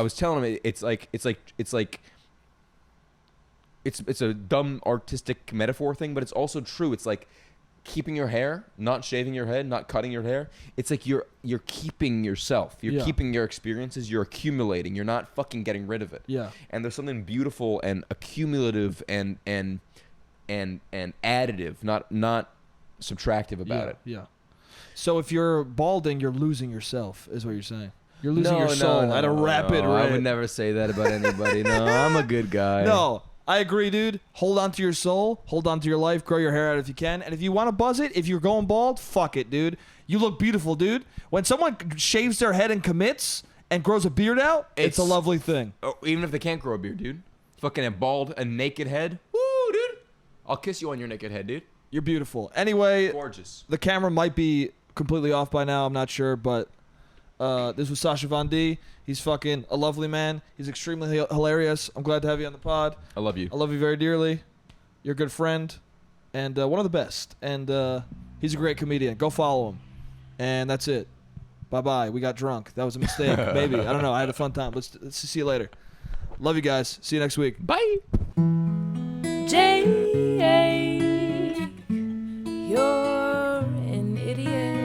Speaker 3: was telling him it's a dumb artistic metaphor thing, but it's also true. It's like keeping your hair, not shaving your head, not cutting your hair. It's like you're keeping yourself. You're
Speaker 2: Yeah.
Speaker 3: keeping your experiences. You're accumulating. You're not fucking getting rid of it.
Speaker 2: Yeah.
Speaker 3: And there's something beautiful and accumulative and additive, not subtractive about
Speaker 2: yeah.
Speaker 3: it.
Speaker 2: Yeah. So if you're balding, you're losing yourself, is what you're saying. You're losing your soul at a rapid rate.
Speaker 3: I would never say that about anybody. No, I'm a good guy.
Speaker 2: No, I agree, dude. Hold on to your soul. Hold on to your life. Grow your hair out if you can. And if you want to buzz it, if you're going bald, fuck it, dude. You look beautiful, dude. When someone shaves their head and commits and grows a beard out, it's a lovely thing.
Speaker 3: Oh, even if they can't grow a beard, dude. Fucking a bald, a naked head. Woo, dude. I'll kiss you on your naked head, dude.
Speaker 2: You're beautiful. Anyway,
Speaker 3: Gorgeous.
Speaker 2: the camera might be completely off by now. I'm not sure, but this was Sasha Von D. He's fucking a lovely man. He's extremely hilarious. I'm glad to have you on the pod.
Speaker 3: I love you.
Speaker 2: I love you very dearly. You're a good friend and one of the best. And he's a great comedian. Go follow him. And that's it. Bye-bye. We got drunk. That was a mistake. Maybe. I don't know. I had a fun time. Let's see you later. Love you guys. See you next week.
Speaker 3: Bye.
Speaker 1: Jake, you're an idiot.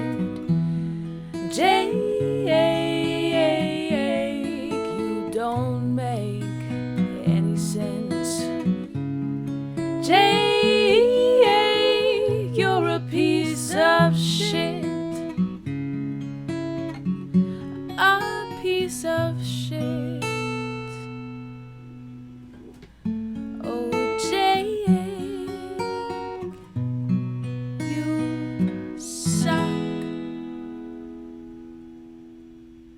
Speaker 1: Jake, you don't make any sense. Jake, you're a piece of shit.